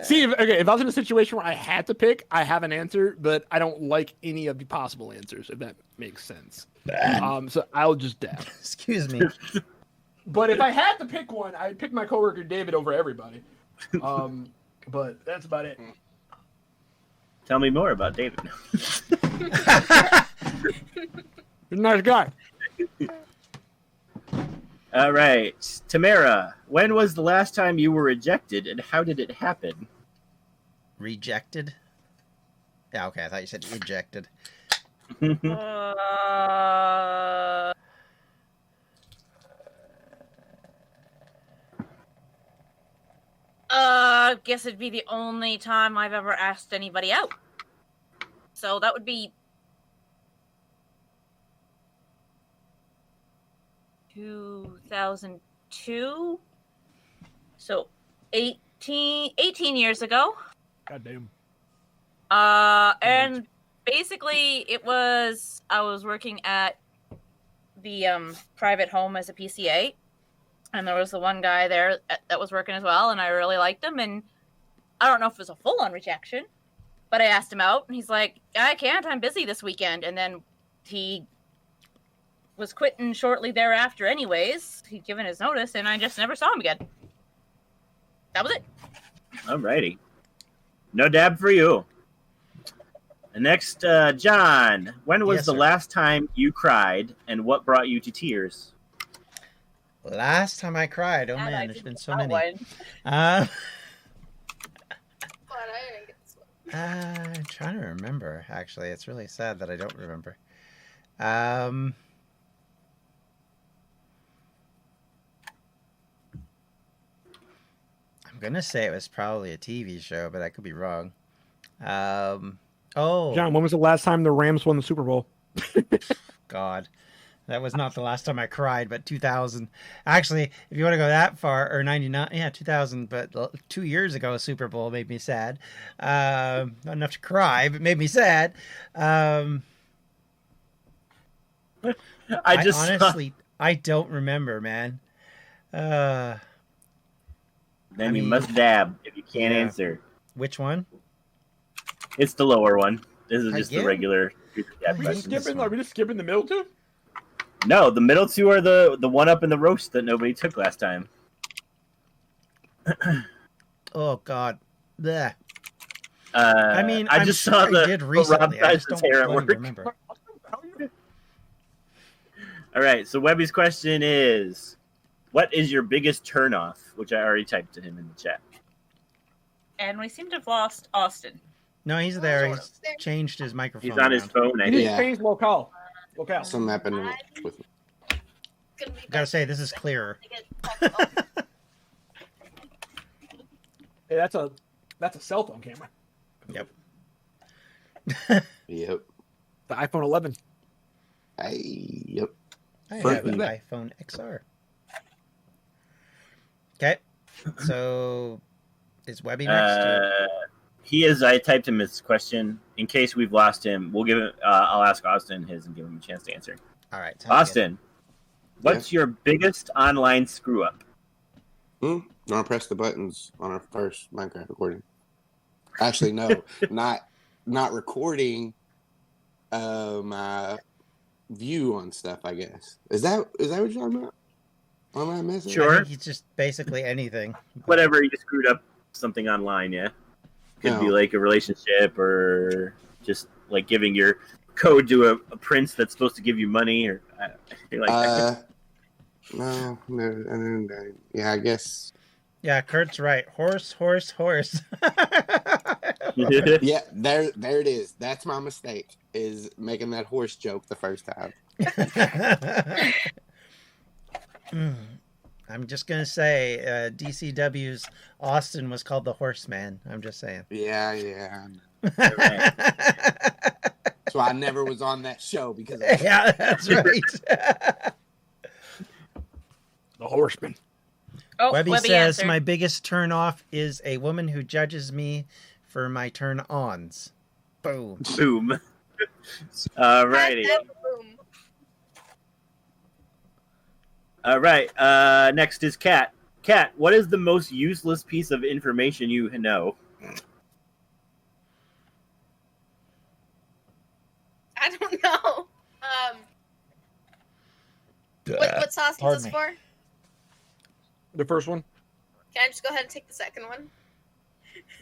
See, if I was in a situation where I had to pick, I have an answer, but I don't like any of the possible answers, if that makes sense. So I'll just dab. Excuse me. But if I had to pick one, I'd pick my coworker David over everybody. But that's about it. Tell me more about David. He's a nice guy. All right, Tamara. When was the last time you were rejected, and how did it happen? Rejected? Yeah, okay. I thought you said ejected. Guess it'd be the only time I've ever asked anybody out. So that would be 2002. So 18 years ago. God damn. And basically it was, I was working at the private home as a PCA. And there was the one guy there that was working as well, and I really liked him. And I don't know if it was a full-on rejection, but I asked him out, and he's like, I can't, I'm busy this weekend. And then he was quitting shortly thereafter anyways. He'd given his notice, and I just never saw him again. That was it. Alrighty. No dab for you. Next, John. When was Yes, the sir. last time you cried, and what brought you to tears? Last time I cried. Oh, That I man, there's didn't been get so that many. one. Glad I didn't get this one. I'm trying to remember, actually. It's really sad that I don't remember. I'm going to say it was probably a TV show, but I could be wrong. John, when was the last time the Rams won the Super Bowl? God. That was not the last time I cried, but 2000. Actually, if you want to go that far, or 99, yeah, 2000, but 2 years ago, Super Bowl made me sad. Not enough to cry, but made me sad. I honestly, I don't remember, man. Then I you mean, must dab if you can't yeah. answer. Which one? It's the lower one. This is just the Again? regular. Are Are we That's just skipping the middle two? No, the middle two are the one up in the roast that nobody took last time. Oh, God. Blech. I mean, I I'm just sure saw I the did Rob recently. I tries just to don't tear at bloody work. remember. All right, so Webby's question is, what is your biggest turnoff? Which I already typed to him in the chat. And we seem to have lost Austin. No, he's there. Sort of. He's changed his microphone. He's on his around. phone. I You think. need to change locale. Something happened with me. Gonna be Gotta say, this is clearer. Hey, that's a cell phone camera. Yep. Yep. The iPhone 11. Yep. I have Perfect. an iPhone XR. Okay. So is Webby next? He is. I typed him his question. In case we've lost him, we'll give it. I'll ask Austin his and give him a chance to answer. All right. Austin, what's your biggest online screw up? Don't press the buttons on our first Minecraft recording. Actually, no, not recording my view on stuff. I guess is that what you're talking about? Am I missing? Sure. I think he's just basically anything. Whatever, you screwed up something online. Yeah, could be like a relationship or just like giving your code to a prince that's supposed to give you money or anything like that. No. Yeah, I guess. Yeah, Kurt's right. Horse. Yeah, there it is. That's my mistake, is making that horse joke the first time. I'm just going to say DCW's Austin was called the Horseman. I'm just saying. Yeah. Right. So I never was on that show because of that. Yeah, that's right. The Horseman. Oh, Webby says, answered. my biggest turn off is a woman who judges me for my turn ons. Boom. Boom. Alrighty. Boom. All right. Next is Kat. Kat, what is the most useless piece of information you know? I don't know. What sauce is this for? The first one? Can I just go ahead and take the second one?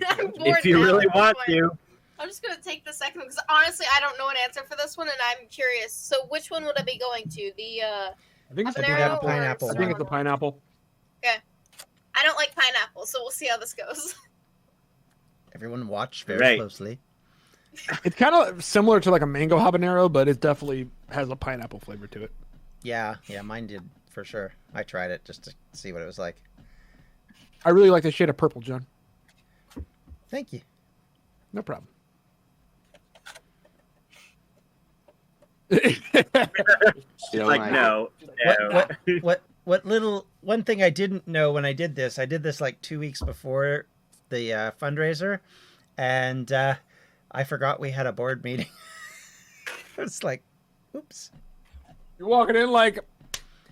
I'm bored If you now really at this want point. to. I'm just gonna take the second one because honestly, I don't know an answer for this one, and I'm curious. So, which one would I be going to? The I think it's habanero the pineapple or I think it's the cinnamon? pineapple. I don't like pineapple, so we'll see how this goes. Everyone watch very Right. closely. It's kind of similar to like a mango habanero, but it definitely has a pineapple flavor to it. Yeah, mine did for sure. I tried it just to see what it was like. I really like the shade of purple, John. Thank you. No problem. You know, Like, no. What little one thing I didn't know when I did this like 2 weeks before the fundraiser, and I forgot we had a board meeting. It's like, oops. You're walking in like,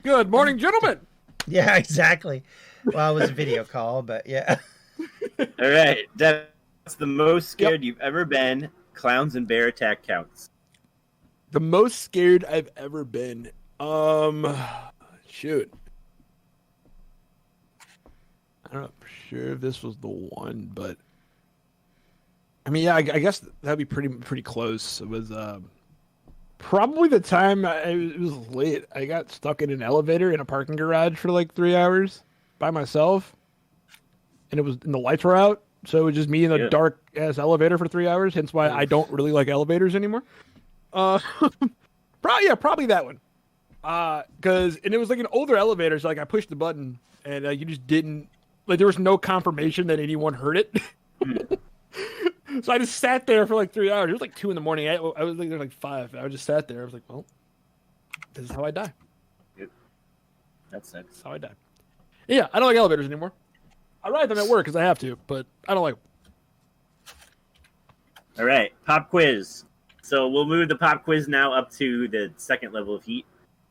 good morning, gentlemen. Yeah, exactly. Well, it was a video call, but yeah. All right. That's the most scared you've ever been. Clowns and bear attack counts. The most scared I've ever been. Shoot. I don't know for sure if this was the one, but I mean, yeah, I guess that'd be pretty close. It was probably the time it was late. I got stuck in an elevator in a parking garage for like 3 hours by myself, and the lights were out, so it was just me in a dark ass elevator for 3 hours. Hence why I don't really like elevators anymore. Probably that one. And it was like an older elevator, so like I pushed the button and you just didn't, like, there was no confirmation that anyone heard it. So I just sat there for like 3 hours. It was like 2 a.m. I was like there like 5. I just sat there. I was like, well, this is how I die. Yep. That sucks. That's how I die. Yeah, I don't like elevators anymore. I ride them at work because I have to, but I don't like them. All right. Pop quiz. So we'll move the pop quiz now up to the second level of heat.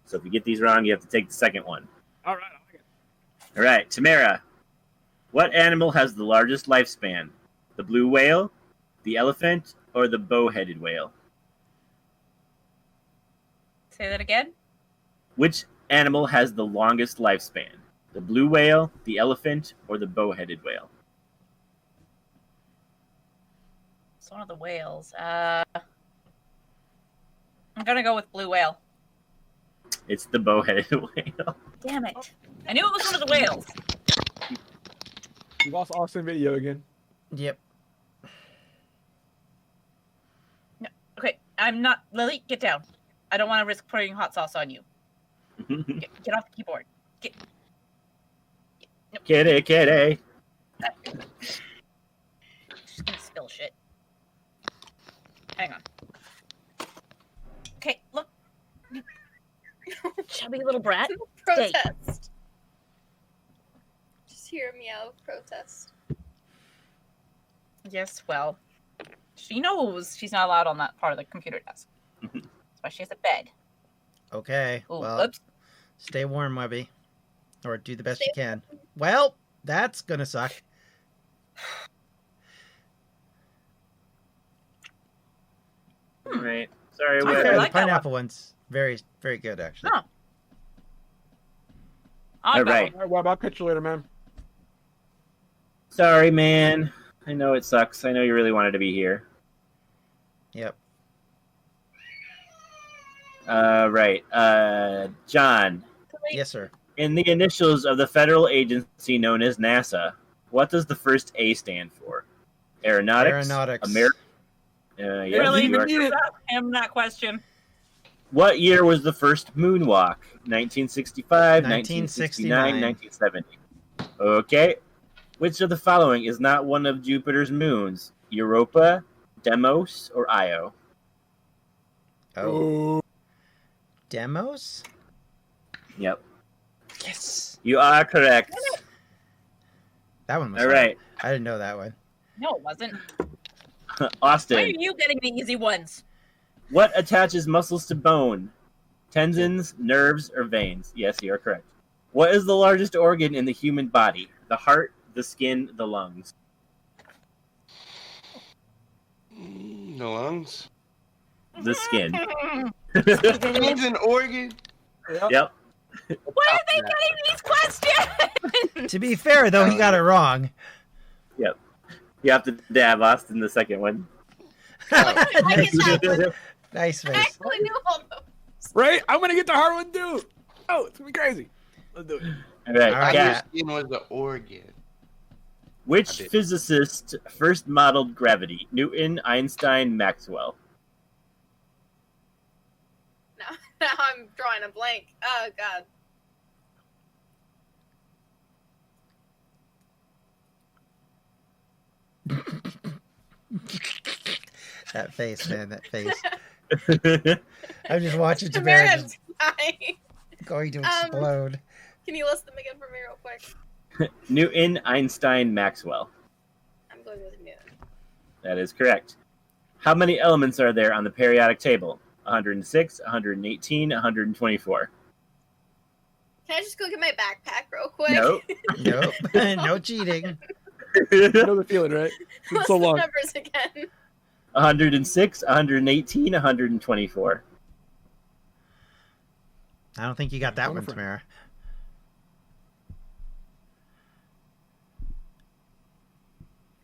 So if you get these wrong, you have to take the second one. All right, I like it. All right. Tamara, what animal has the largest lifespan? The blue whale, the elephant, or the bow-headed whale? Say that again. Which animal has the longest lifespan? The blue whale, the elephant, or the bow-headed whale? It's one of the whales. I'm gonna go with blue whale. It's the bow-headed whale. Damn it! I knew it was one of the whales. You lost Austin video again. Yep. No, okay, I'm not. Lily, get down. I don't want to risk pouring hot sauce on you. Get off the keyboard. Kitty, kitty. Just gonna spill shit. Hang on. Okay, look. Chubby little brat. Protest. Just hear a meow of protest. Yes, well, she knows she's not allowed on that part of the computer desk. That's why she has a bed. Okay. Ooh, Well, whoops. stay warm, Webby. Or do the best you can. Well, that's going to suck. All right. Sorry, I Okay, really Webby. like the that pineapple one's very, very good, actually. Huh. All right. All right, Web, I'll catch you later, man. Sorry, man. I know it sucks. I know you really wanted to be here. Yep. Right. John, Yes, sir. in the initials of the federal agency known as NASA, what does the first A stand for? Aeronautics. Aeronautics. Yes, Really? you are Need it. Him that question. What year was the first moonwalk? 1965, 1969. 1970. Okay. Which of the following is not one of Jupiter's moons? Europa, Deimos, or Io? Oh. Demos? Yep. Yes. You are correct. That one was All hard. right. I didn't know that one. No, it wasn't. Why are Austin, you getting the easy ones? what attaches muscles to bone? Tendons, nerves, or veins? Yes, you are correct. What is the largest organ in the human body? The heart, the skin, the lungs? The lungs. The skin. Lungs and organ. Yep. Why are they getting these questions? To be fair, though, he got it wrong. Yep. You have to dab Austin the second one. I get nice, that one. nice I face. actually knew all those. Right? I'm gonna get the hard one too. Oh, it's gonna be crazy. Let's do it. All right, All right. Kat. Skin was the organ. Which I did. physicist first modeled gravity? Newton, Einstein, Maxwell. Now I'm drawing a blank. Oh god. That face, man, that face. I'm just watching Tamara Tamara, just dying. going to explode. Can you list them again for me real quick? Newton, Einstein, Maxwell. I'm going with Newton. That is correct. How many elements are there on the periodic table? 106, 118, 124. Can I just go get my backpack real quick? No. Nope. No cheating. You know the feeling, right? It's What's so the long. numbers again? 106, 118, 124. I don't think you got that one, Wonderful. Tamara.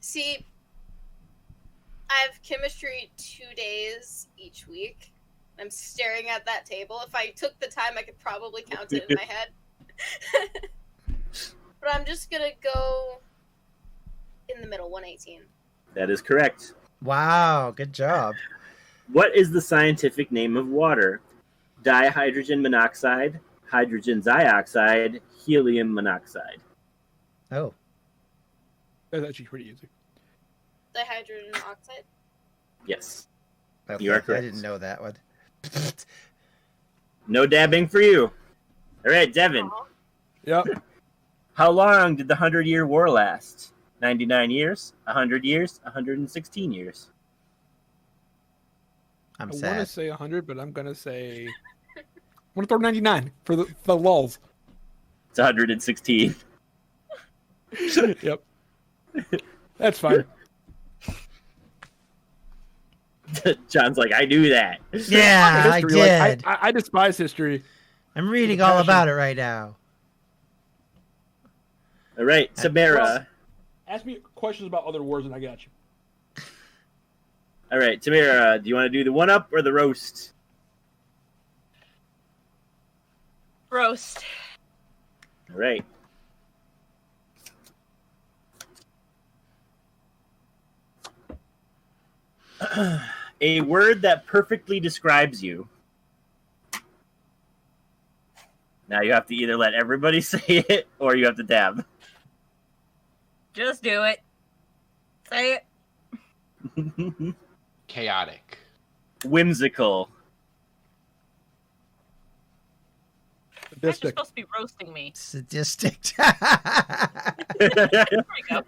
See, I have chemistry 2 days each week. I'm staring at that table. If I took the time, I could probably count it in my head. But I'm just gonna go in the middle, 118. That is correct. Wow, good job. What is the scientific name of water? Dihydrogen monoxide, hydrogen dioxide, helium monoxide. Oh, That's actually pretty easy. Dihydrogen oxide. Yes. okay. You are I correct. didn't know that one. No dabbing for you. All right, Devin. Aw. Yep. How long did the 100-Year War last? 99 years, 100 years, 116 years. I'm I want to sad. say 100, but I'm gonna say I'm gonna throw 99 for the lulls. It's 116. Yep. That's fine. John's like, I knew that. Yeah, I History, like, did. I despise history. I'm reading the all passion. about it right now. All right, Tamara. Ask me questions about other wars, and I got you. All right, Tamara, do you want to do the one-up or the roast? Roast. All right. A word that perfectly describes you. Now you have to either let everybody say it or you have to dab. Just do it. Say it. Chaotic. Whimsical. You're supposed to be roasting me. Sadistic. There we go.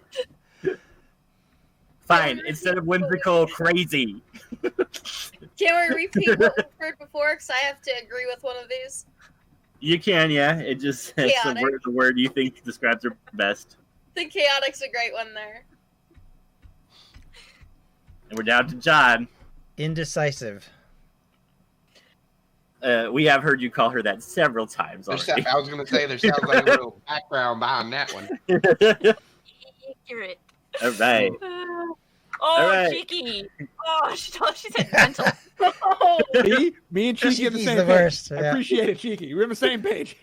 Fine. Instead of whimsical, crazy. Can we repeat what we've heard before? Because I have to agree with one of these. You can, yeah. It just it's the word you think describes her best. I think chaotic's a great one there. And we're down to John. Indecisive. We have heard you call her that several times already. I was going to say there sounds like a little background behind that one. Accurate. All right. All right. Cheeky. Oh, she said mental. Oh, Me and Cheeky are the Cheeky's same the page. worst, I yeah. appreciate it, Cheeky. We're on the same page.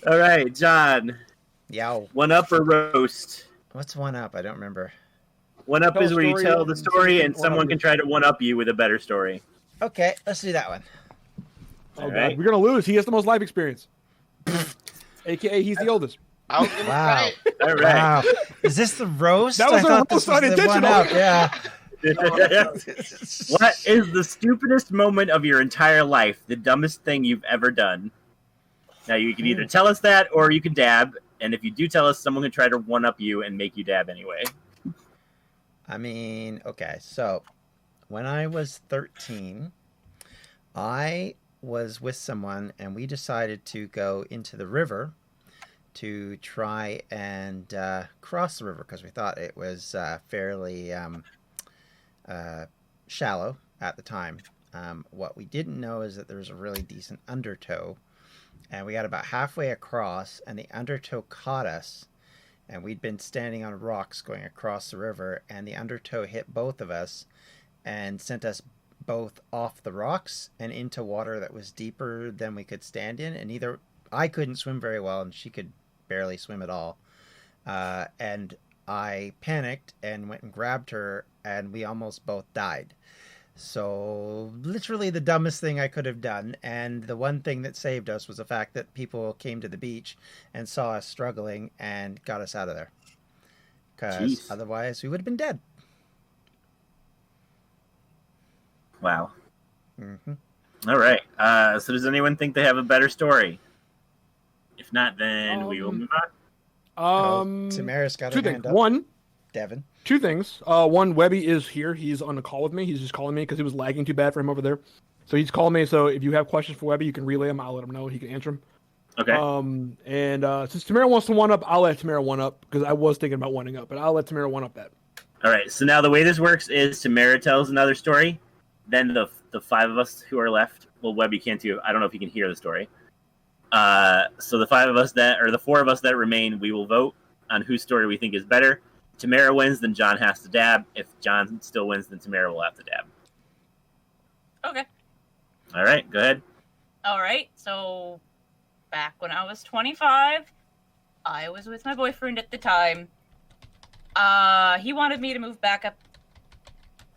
All right, John. Yow. One up or roast? What's one up? I don't remember. One up Tell is a where you story tell the and story and one-up someone can is- try to one up you with a better story. Okay, let's do that one. Oh, All God. right. We're going to lose. He has the most life experience. AKA, he's the oldest. I was going to Wow. say. All right. Wow. Is this the roast? That was I a thought roast, this was the unintentional. one up. Yeah. What is the stupidest moment of your entire life? The dumbest thing you've ever done? Now, you can either tell us that or you can dab. And if you do tell us, someone can try to one up you and make you dab anyway. I mean, okay, so when I was 13, I was with someone and we decided to go into the river to try and cross the river because we thought it was fairly shallow at the time. What we didn't know is that there was a really decent undertow, and we got about halfway across and the undertow caught us. And we'd been standing on rocks going across the river, and the undertow hit both of us and sent us both off the rocks and into water that was deeper than we could stand in. And either I couldn't swim very well, and she could barely swim at all. And I panicked and went and grabbed her, and we almost both died. So literally the dumbest thing I could have done. And the one thing that saved us was the fact that people came to the beach and saw us struggling and got us out of there. Because Jeez. otherwise we would have been dead. Wow. Mm-hmm. All right. So does anyone think they have a better story? If not, then we will move on. Tamara's got Two her things. hand up. One, Devin. two things. One, Webby is here. He's on the call with me. He's just calling me because it was lagging too bad for him over there. So he's calling me. So if you have questions for Webby, you can relay them. I'll let him know. He can answer them. Okay. And since Tamara wants to one up, I'll let Tamara one up because I was thinking about one up, but I'll let Tamara one up that. All right. So now the way this works is Tamara tells another story. Then the five of us who are left, well, Webby can't too. I don't know if he can hear the story. So the four of us that remain, we will vote on whose story we think is better. Tamara wins, then John has to dab. If John still wins, then Tamara will have to dab. Okay. All right, go ahead. All right. So back when I was 25, I was with my boyfriend at the time. He wanted me to move back up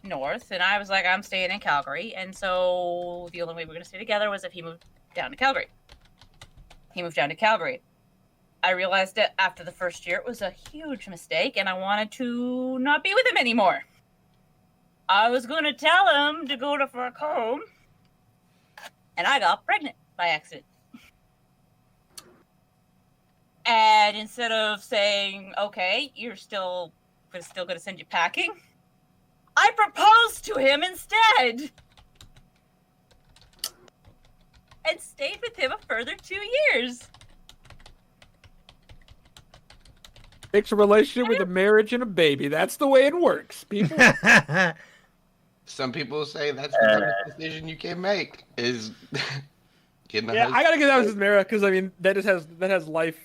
north, and I was like, I'm staying in Calgary. And so the only way we were going to stay together was if he moved down to Calgary. He moved down to Calgary. I realized that after the first year, it was a huge mistake, and I wanted to not be with him anymore. I was going to tell him to go to back home, and I got pregnant by accident. And instead of saying, okay, you're still going to send you packing, I proposed to him instead. And stayed with him a further 2 years. Takes a relationship with a marriage and a baby. That's the way it works, people. Some people say that's the dumbest decision you can make is getting a Yeah, husband. I gotta give that to Tamara because I mean that has life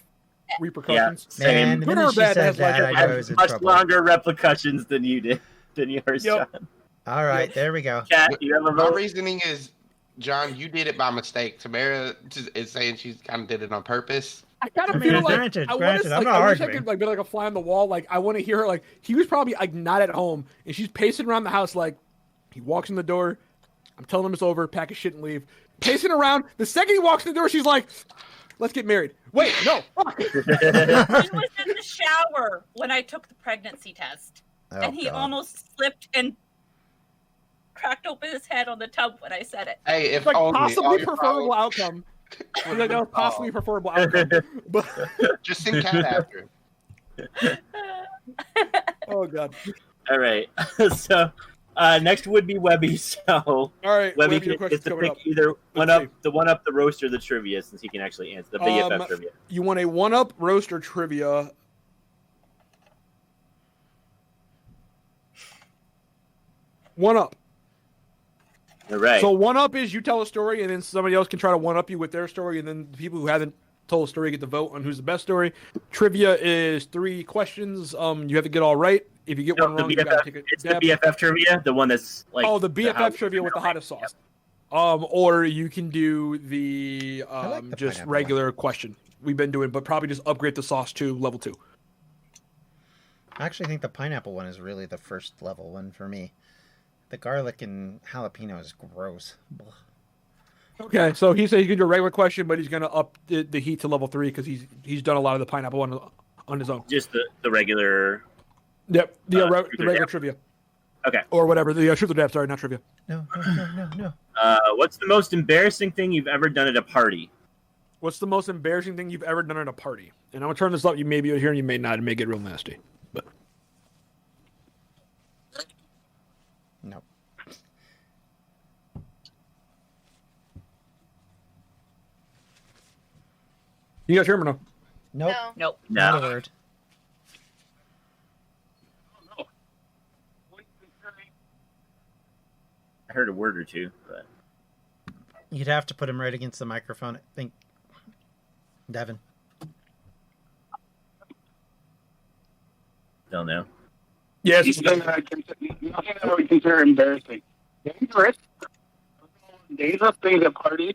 repercussions. Yeah, same. Man, the Good or minute she bad, said has like that, a- I knew I was in Much trouble. longer repercussions than you did, than yours, Yep. John. All right, there we go. Kat, you have a My vote? reasoning is, John, you did it by mistake. Tamara is saying she kind of did it on purpose. I kind I of mean, feel like granted, I I'm not wish I arguing. could like be like a fly on the wall. Like I want to hear her. Like he was probably like not at home, and she's pacing around the house. Like he walks in the door. I'm telling him it's over. Pack his shit and leave. Pacing around. The second he walks in the door, she's like, "Let's get married." Wait, no. Fuck. He was in the shower when I took the pregnancy test. Oh, And he God. almost slipped and cracked open his head on the tub when I said it. Hey, if It's like only all possibly your preferable problems, outcome. That was possibly a preferable outcome. But Just sing cat after. oh god. All right. So next would be Webby. So All right. Webby your gets to coming pick up. either Let's one up, the roast, or the trivia, since he can actually answer the BFF trivia. You want a one-up, roast, or trivia? One up. All right. So one up is you tell a story, and then somebody else can try to one up you with their story, and then the people who haven't told a story get to vote on who's the best story. Trivia is 3 questions. You have to get all right. If you get one wrong, you gotta take a dab. The BFF trivia, the one that's like the BFF trivia with the hottest sauce. Or you can do the like the just pineapple regular question we've been doing, but probably just upgrade the sauce to level 2. I actually think the pineapple one is really the first level one for me. The garlic and jalapeno is gross. Ugh. Okay, so he said he can do a regular question, but he's gonna up the heat to level 3 because he's done a lot of the pineapple one on his own. just the regular. Yep, the Truth or regular dab? trivia. Okay. Or whatever, the truth or dab, sorry, not trivia. No. What's the most embarrassing thing you've ever done at a party? What's the most embarrassing thing you've ever done at a party? And I'm gonna turn this up. You may be here, and you may not. It may get real nasty. But No. you guys hear me now? Nope. No. Nope. Not a No. word. I heard a word or two, but You'd have to put him right against the microphone. I think. Devin. don't know. Yes. Nothing that I would consider embarrassing. Dangerous. Dangerous things at parties.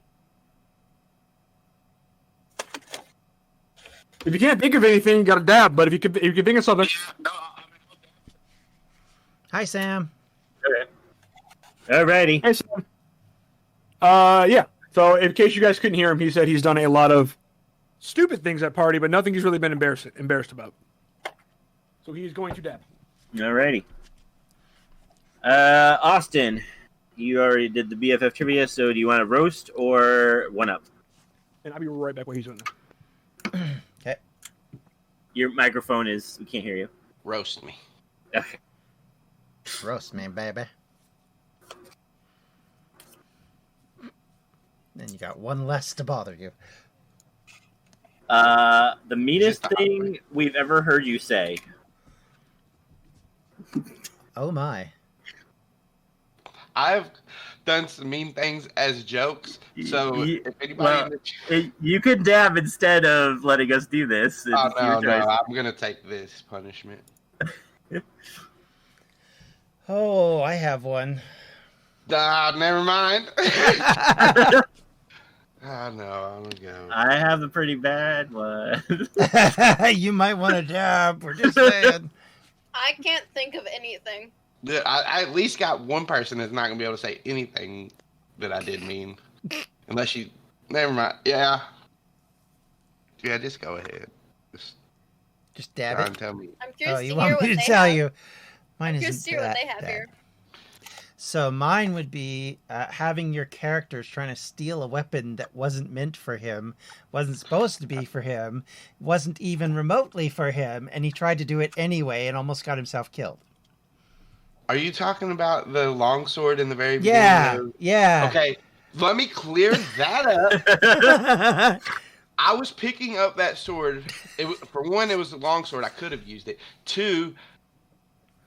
If you can't think of anything, you got to dab. But if you can think of something, Hi, Sam. Alrighty. hey, Sam. Yeah. So in case you guys couldn't hear him, he said he's done a lot of stupid things at party, but nothing he's really been embarrassed about. So he's going to dab. Alrighty. Austin, you already did the BFF trivia, so do you want to roast or one up? And I'll be right back while he's doing that. Okay. Your microphone is, we can't hear you. Roast me. Okay. Roast me, baby. Then you got one less to bother you. The meanest Just thing we've ever heard you say. Oh my. I've done some mean things as jokes, so if anybody You could dab instead of letting us do this. Oh, It's your choice. I'm gonna take this punishment. Oh, I have one. Never mind. No, I'm gonna go. I have a pretty bad one. You might want to dab. We're just saying. I can't think of anything. I at least got one person that's not gonna be able to say anything that I did mean, unless you. Never mind. Yeah, just go ahead. Just dab try and it. tell me. I'm Oh, curious to you hear want what me to they tell have. you? Mine I'm curious isn't to hear what that they have bad. here. So mine would be having your characters trying to steal a weapon that wasn't meant for him, wasn't supposed to be for him, wasn't even remotely for him, and he tried to do it anyway and almost got himself killed. Are you talking about the longsword in the very beginning? Yeah, yeah. Okay, let me clear that up. I was picking up that sword. For one, it was a longsword. I could have used it. Two,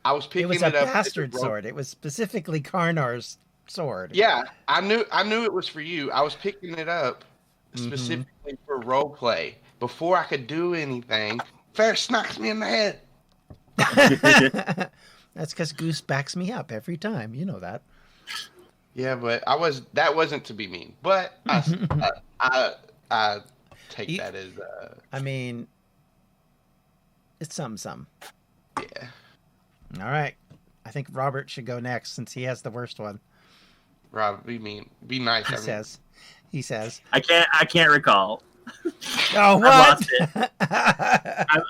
I was picking It was it a up. bastard sword. It was specifically Karnar's sword. Yeah, I knew it was for you. I was picking it up specifically for role play. Before I could do anything, Ferris knocks me in the head. That's because Goose backs me up every time. You know that. Yeah, but that wasn't to be mean. But I take that as I mean, it's some. yeah. All right. I think Robert should go next since he has the worst one. Rob, be mean. Be nice. He says. I can't recall. Oh, I've what? lost it.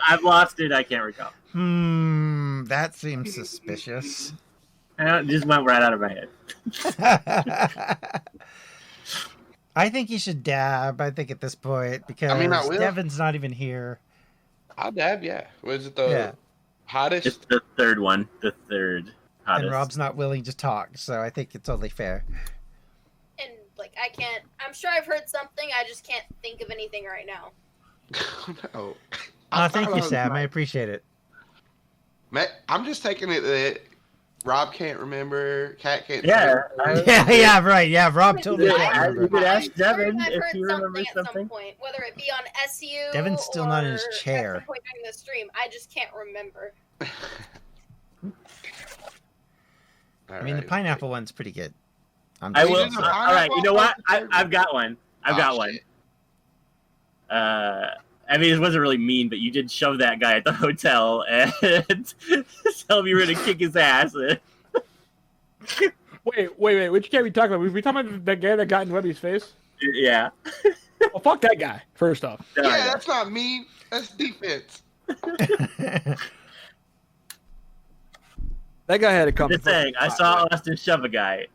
I've lost it. I can't recall. That seems suspicious. It just went right out of my head. I think you should dab. I think at this point because I will. Devin's not even here. I'll dab. Yeah. Was it the hottest? It's the third one. The third hottest. And Rob's not willing to talk, so I think it's only fair. And I can't. I'm sure I've heard something. I just can't think of anything right now. No. Oh, thank you, Sam. I appreciate it. I'm just taking it that Rob can't remember, Cat can't. Yeah. Yeah, right. Yeah, Rob totally Yeah, can't you remember. could ask Devin I've if heard he remembers something at something. some point, whether it be on SU. Devin's still not in his or chair. At some point during the stream, I just can't remember. I mean, the pineapple one's pretty good. I will. All right. You know what? I've got one. I've got one. Shit. I mean, it wasn't really mean, but you did shove that guy at the hotel and tell him you were going to kick his ass. Wait. Which guy are we talking about? We talking about that guy that got in Webby's face? Yeah. Well, fuck that guy, first off. Yeah, that's not mean. That's defense. That guy had to come. Just saying, I saw Austin shove a guy.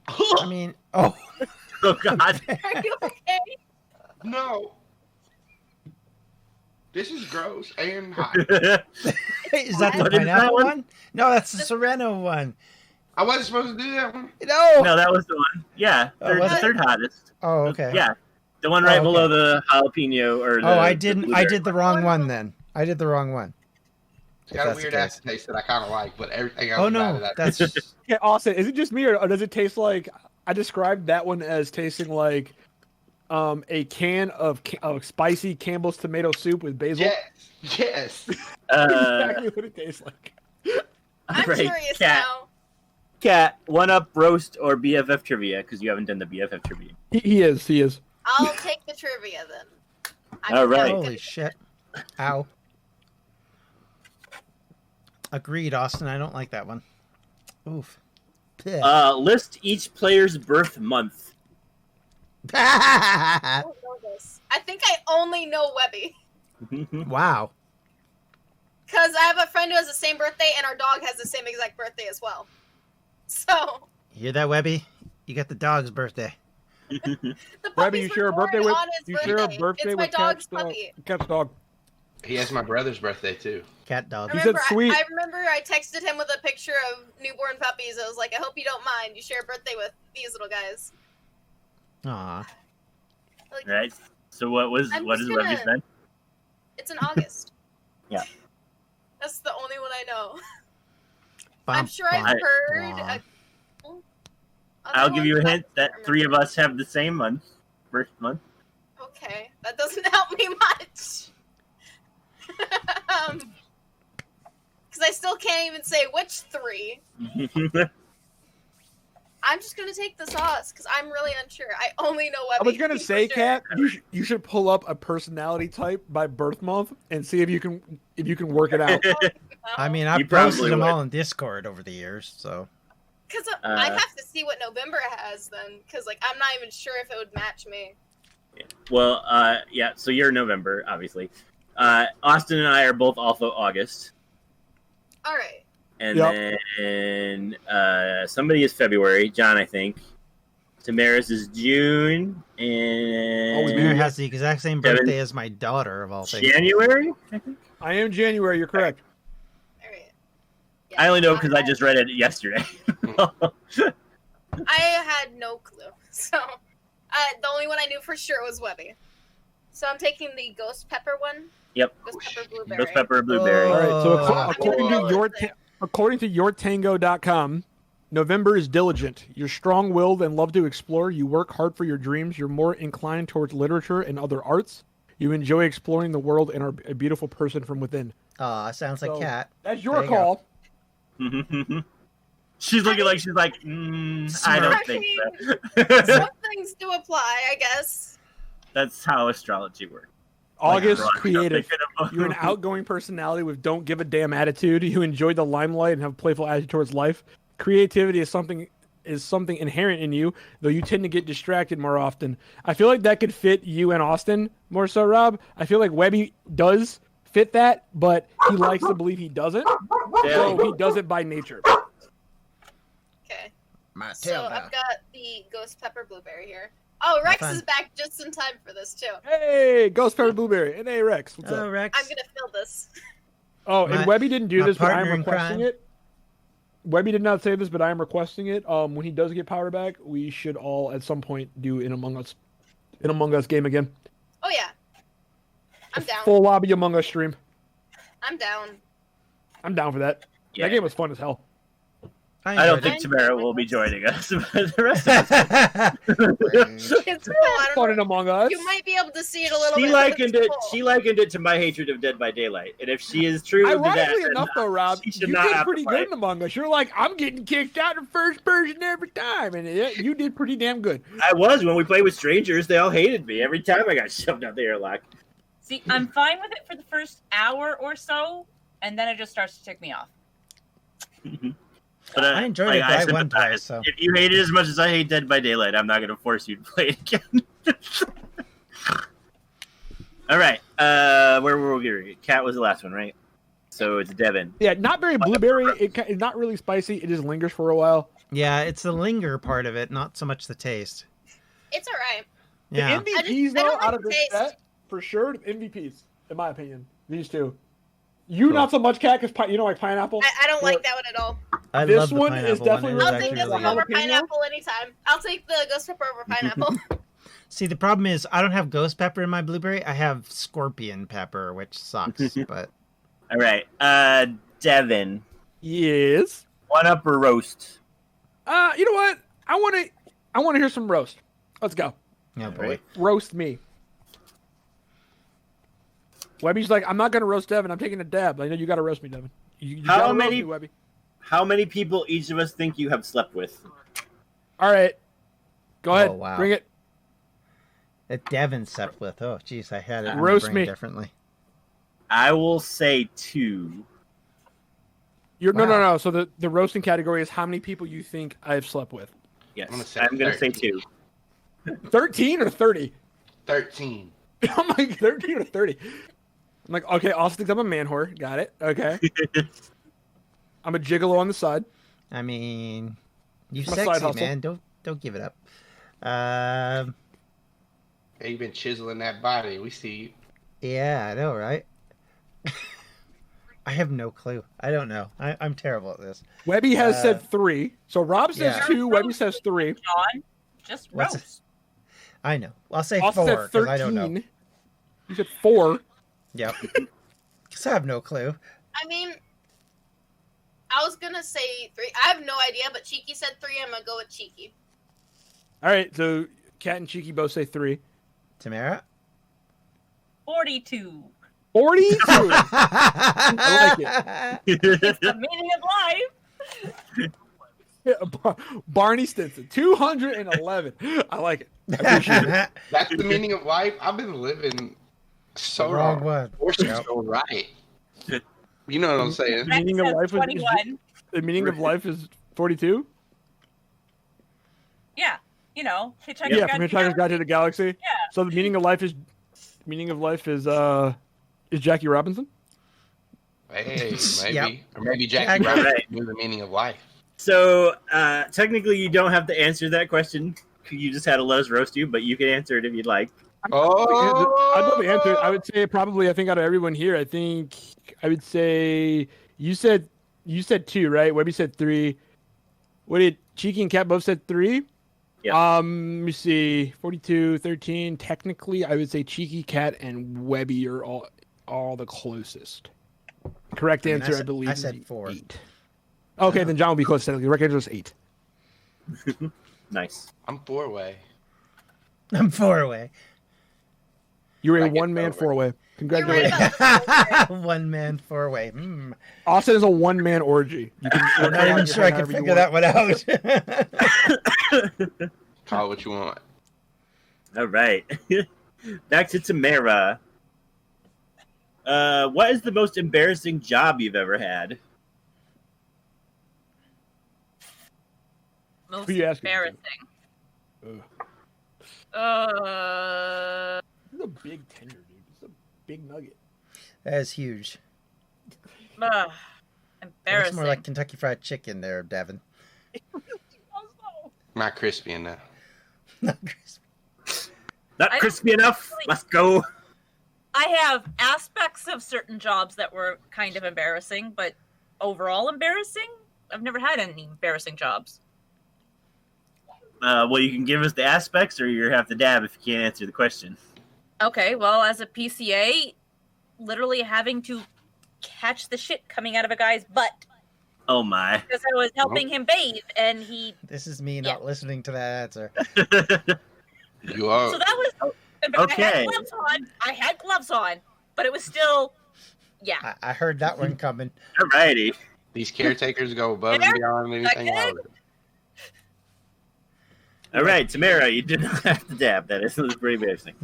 I mean, oh. Oh, God. Are you okay? No. This is gross and hot. Is that the What is that pineapple one? one? No, that's the Sereno one. I wasn't supposed to do that one. No. No, that was the one. Yeah, was the it? third hottest. Oh, okay. Yeah, the one right Oh, okay. below the jalapeno or the. Oh, I the didn't. I blueberry. did the wrong one then. I did the wrong one. It's got a weird ass taste that I kind of like, but everything else Oh about no, it, that's Yeah, Austin, is it just me or does it taste like? I described that one as tasting like a can of spicy Campbell's tomato soup with basil. Yes. Exactly what it tastes like. I'm Right, curious Cat. now. Cat, one up roast or BFF trivia because you haven't done the BFF trivia. He is. I'll take the trivia then. All right. holy shit. Ow. Agreed, Austin. I don't like that one. Oof. List each player's birth month. I don't know this. I think I only know Webby. Wow. Because I have a friend who has the same birthday, and our dog has the same exact birthday as well. So, You hear that, Webby? You got the dog's birthday. the Webby, puppies you were share a born birthday with on his you share a birthday It's my with dog's Cat's dog. puppy. Cat's dog. He has my brother's birthday too. Cat dog. He said sweet. I remember I texted him with a picture of newborn puppies. I was like, I hope you don't mind. You share a birthday with these little guys. Aw. Like, Right. So what is Webby's then? It's in August. Yeah. That's the only one I know. Bum, I'm sure I've bum, heard. bum. I'll give you a hint that three of us have the same month. Birth month. Okay, that doesn't help me much. Because I still can't even say which three. I'm just gonna take the sauce because I'm really unsure. I only know Webby. I was gonna say, for sure. Cat, you should pull up a personality type by birth month and see if you can work it out. I mean, You I've probably posted them would. all in Discord over the years, so. Because I have to see what November has then. Because I'm not even sure if it would match me. Well, yeah. So you're November, obviously. Austin and I are both also August, All right. and Yep. then somebody is February. John, I think. Tamara's is June, and Mary has the exact same Devin. birthday as my daughter, of all things. January. I think. I am January. You're correct. All right. I only know because I just read it yesterday. I had no clue. So the only one I knew for sure was Webby. So I'm taking the ghost pepper one. Yep. Ghost pepper blueberry. Ghost pepper, blueberry. All right. So Oh. according to yourtango.com, November is diligent. You're strong-willed and love to explore. You work hard for your dreams. You're more inclined towards literature and other arts. You enjoy exploring the world and are a beautiful person from within. Aw, sounds like So, Cat. That's There your you go. call. She's looking like she's like, I don't think so. Some things do apply, I guess. That's how astrology works. August, Like, creative. nothing You're an outgoing personality with don't give a damn attitude. You enjoy the limelight and have a playful attitude towards life. Creativity is something inherent in you, though you tend to get distracted more often. I feel like that could fit you and Austin more so, Rob. I feel like Webby does fit that, but he likes to believe he doesn't. So he does it by nature. Okay. So I've got the ghost pepper blueberry here. Oh, Rex is back just in time for this too. Hey, ghost pepper blueberry. And hey, Rex. What's up? Rex. I'm gonna fill this. Oh, and Webby didn't do this, but I'm partner in requesting crime. it. Webby did not say this, but I am requesting it. When he does get power back, we should all at some point do an Among Us game again. Oh yeah, I'm down. Full lobby Among Us stream. I'm down. I'm down for that. Yeah. That game was fun as hell. I don't think Tamara will be joining us, but the rest of us. It's cool. I don't Fun know. in Among Us. You might be able to see it a little She bit. likened but it. it's cool. She likened it to my hatred of Dead by Daylight, and if she is true to that, Ironically then enough, though, Rob, she you should not did have pretty to good fight. in Among Us. You're like, I'm getting kicked out in first person every time, and you did pretty damn good. I was when we played with strangers. They all hated me every time I got shoved out the airlock. See, I'm fine with it for the first hour or so, and then it just starts to tick me off. But I enjoyed it, but I won sympathize. twice, so. If you hate it as much as I hate Dead by Daylight, I'm not going to force you to play it again. All right. Where were we? Cat was the last one, right? So it's Devin. Yeah, not very blueberry. It's not really spicy. It just lingers for a while. Yeah, it's the linger part of it, not so much the taste. It's alright. Yeah. The I MVPs, don't though, like out of the this taste. set, for sure, MVPs, in my opinion. These two. You not so much, Cat, because you don't like pineapple. I don't like that one at all. I This love the one is pineapple definitely It was I'll actually take this really one over good. Jalapeno? pineapple anytime. I'll take the ghost pepper over pineapple. See, the problem is I don't have ghost pepper in my blueberry. I have scorpion pepper, which sucks. But All right. Devin. Yes. One up or roast? You know what? I want to hear some roast. Let's go. oh boy, Right. Roast me. Webby's like, I'm not going to roast Devin. I'm taking a dab. I know you got to roast me, Devin. You How gotta many- roast me, Webby? How many people each of us think you have slept with? All right. Go ahead. Oh, wow. Bring it. that Devin slept with. Oh, jeez, I had it in my Roast brain me. differently. I will say 2. No. So the roasting category is how many people you think I've slept with. Yes. I'm gonna say say 2. 13 or 30? 13. I'm like 13 or 30. I'm like, okay, Austin thinks I'm a man whore. Got it. Okay. I'm a gigolo on the side. I mean, you My side sexy hustle. man. Don't give it up. Hey, you've been chiseling that body. We see you. Yeah, I know, right? I have no clue. I don't know. I'm terrible at this. Webby has said 3. So Rob says Yeah. 2. Webby says 3. John, just What's roast. I know. I'll say Austin 4 said because 13. I don't know. You said 4. Yep. Because I have no clue. I mean, I was gonna say 3. I have no idea, but Cheeky said 3. I'm gonna go with Cheeky. All right. So Cat and Cheeky both say 3. Tamara? 42. 42. I like it. It's the meaning of life. Yeah, Barney Stinson, 211. I like it. I appreciate it. That's the meaning of life. I've been living so Wrong wrong. one. Or so right. You know what I'm saying? The meaning of Rex life says is 21. the meaning of life is 42. Yeah, you know, Hitchhiker's Yeah, Guide from to Hitchhiker's Guide to the Galaxy. Yeah. So the meaning of life is Jackie Robinson. Hey, maybe. Yep. Or maybe Yeah, Jackie right. Robinson knew the meaning of life. So, technically, you don't have to answer that question. You just had to let us roast you, but you can answer it if you'd like. Oh! I'd probably answer it. I would say probably. I think out of everyone here, I think I would say you said 2, right? Webby said 3. What did Cheeky and Cat both said 3? Yeah. Let me see. 42, 13. Technically, I would say Cheeky, Cat, and Webby are all the closest. Correct I mean, answer, I I believe. said is 4. 8. Okay, then John will be close. Technically, correct answer is 8. Nice. I'm 4-way. I'm 4 away. You're a Bracket one-man over. 4-way. You're Congratulations. right about One man 4 way. Austin is a one-man orgy. You can I'm not even sure I can figure that one out. Call it what you want. All right. Back to Tamara. What is the most embarrassing job you've ever had? Most Who you asking? embarrassing. Ugh. This is a big tender, dude. This is a big nugget. That is huge. Ugh, It's embarrassing. more like Kentucky Fried Chicken there, Devin. That's Not crispy enough. Not crispy. Not crispy enough. Let's go. I have aspects of certain jobs that were kind of embarrassing, but overall embarrassing? I've never had any embarrassing jobs. Well, you can give us the aspects, or you have to dab if you can't answer the question. Okay, well, as a PCA, literally having to catch the shit coming out of a guy's butt. Oh my. Because I was helping him bathe, and he... This is me not listening to that answer. You are. So that was... Okay. I had gloves on, but it was still... Yeah. I heard that one coming. Alrighty. These caretakers go above and beyond anything else. All right, Tamara, you did not have to dab. That is pretty embarrassing.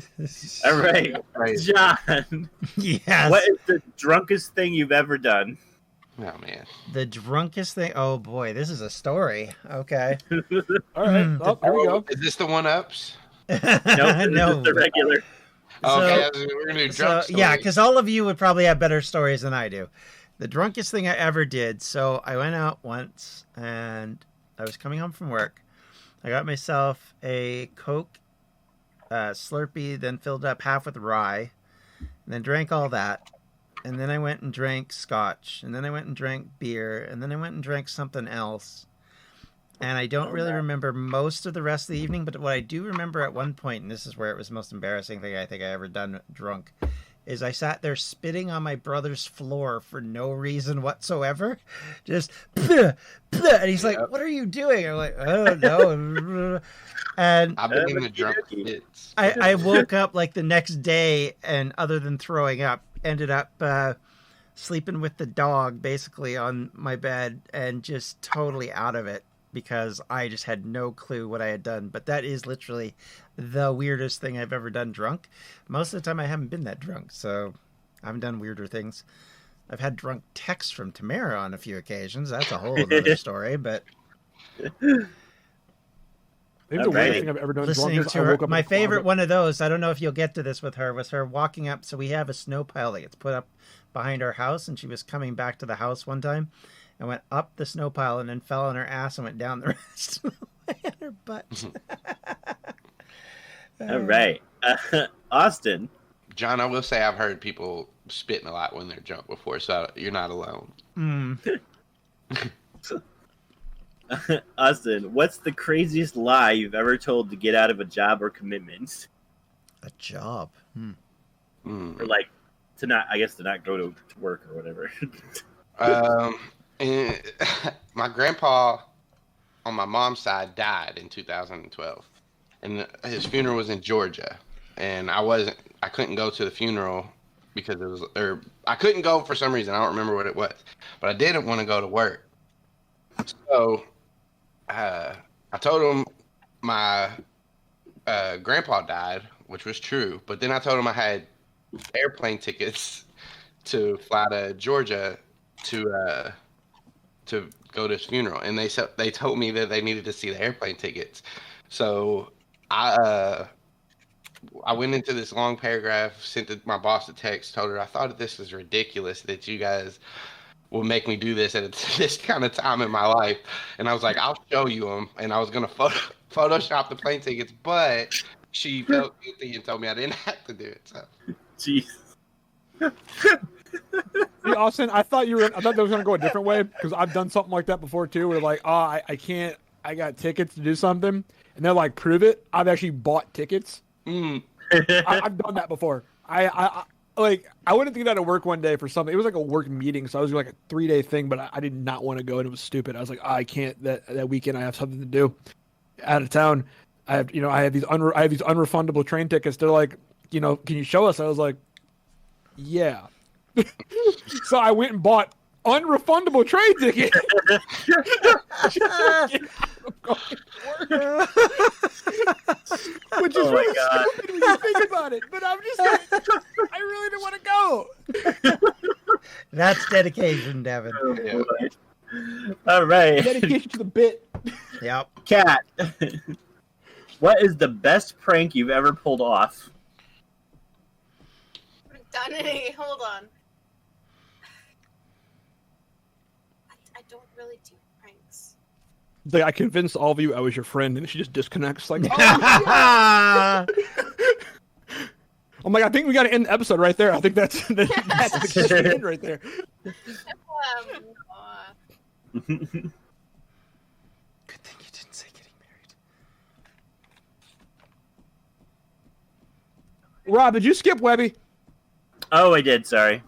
All right, John. Yes. What is the drunkest thing you've ever done? Oh, man. The drunkest thing? Oh, boy. This is a story. Okay. All right. Oh, here we go. Is this the one-ups? No, No. the regular. Okay, we're going to do drunk stories. Yeah, because all of you would probably have better stories than I do. The drunkest thing I ever did. So I went out once, and I was coming home from work. I got myself a Coke Slurpee, then filled up half with rye, and then drank all that. And then I went and drank scotch, and then I went and drank beer, and then I went and drank something else. And I don't really remember most of the rest of the evening, but what I do remember at one point, and this is where it was the most embarrassing thing I think I ever done drunk, is I sat there spitting on my brother's floor for no reason whatsoever. Just, bleh, bleh. And he's like, what are you doing? I'm like, I don't know. And I've been in the drunk bits. I woke up like the next day, and other than throwing up, ended up sleeping with the dog basically on my bed and just totally out of it because I just had no clue what I had done. But that is literally the weirdest thing I've ever done drunk. Most of the time I haven't been that drunk, so I haven't done weirder things. I've had drunk texts from Tamara on a few occasions. That's a whole other story, but... Maybe the weirdest thing I've ever done Listening drunk is to I her, woke up my in a favorite closet. one of those, I don't know if you'll get to this with her, was her walking up. So we have a snow pile that gets put up behind our house, and she was coming back to the house one time and went up the snow pile and then fell on her ass and went down the rest of the way on her butt. All right. Austin. John, I will say I've heard people spitting a lot when they're drunk before, so you're not alone. Austin, what's the craziest lie you've ever told to get out of a job or commitment? A job? Or like, to not go to work or whatever. My grandpa on my mom's side died in 2012, and his funeral was in Georgia, and I couldn't go to the funeral because I couldn't go for some reason. I don't remember what it was, but I didn't want to go to work. So I told him my grandpa died, which was true, but then I told him I had airplane tickets to fly to Georgia to go to his funeral, and they told me that they needed to see the airplane tickets. So I went into this long paragraph, sent my boss a text, told her I thought this was ridiculous that you guys will make me do this at this kind of time in my life. And I was like, I'll show you them. And I was going to Photoshop the plane tickets, but she felt guilty and told me I didn't have to do it. So. Jeez. See, Austin, I thought that was going to go a different way because I've done something like that before too. Where like, I can't, I got tickets to do something, and they're like, prove it. I've actually bought tickets. I've done that before. I wouldn't think that at work one day for something. It was like a work meeting, so I was like a 3-day thing, but I did not want to go, and it was stupid. I was like, I can't. That weekend I have something to do out of town. I have these unrefundable train tickets. They're like, can you show us? I was like, yeah. So I went and bought unrefundable train tickets. Which is really stupid when you think about it. But I'm just like, I really don't want to go. That's dedication, Devin. All right. Dedication to the bit. Yep. Kat, what is the best prank you've ever pulled off? I haven't done any. Hold on. I don't really do pranks. It's like, I convinced all of you I was your friend, and she just disconnects. Like, oh, Ah! I'm like, I think we got to end the episode right there. I think that's the end right there. Good thing you didn't say getting married. Rob, did you skip Webby? Oh, I did. Sorry.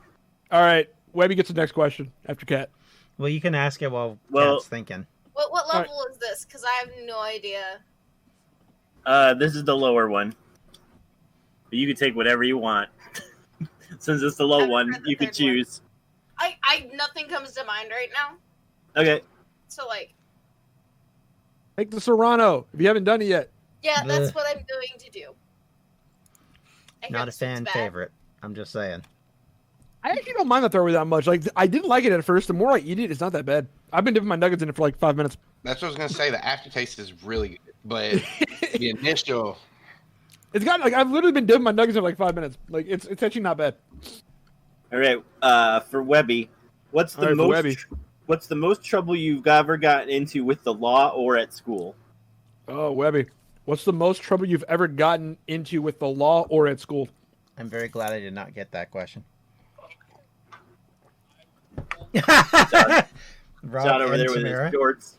All right, Webby gets the next question after Kat. Well, you can ask it while Well- Kat's thinking. What level is this? Because I have no idea. This is the lower one. But you can take whatever you want. Since it's the low I've one, read the you can third one. choose. I nothing comes to mind right now. Okay. So like, Take the Serrano if you haven't done it yet. yeah, that's Bleh. what I'm going to do. I hear Not a this one's fan bad. favorite. I'm just saying. I actually don't mind the throwaway that much. Like, I didn't like it at first. The more I eat it, it's not that bad. I've been dipping my nuggets in it for like 5 minutes. That's what I was gonna say. The aftertaste is really good, but the initial. It's got like I've literally been dipping my nuggets in for like 5 minutes. Like it's actually not bad. All right. For Webby, what's the All right, for most? Webby. What's the most trouble you've ever gotten into with the law or at school? Oh, Webby, what's the most trouble you've ever gotten into with the law or at school? I'm very glad I did not get that question. Rob John over and there with Tamara. his shorts.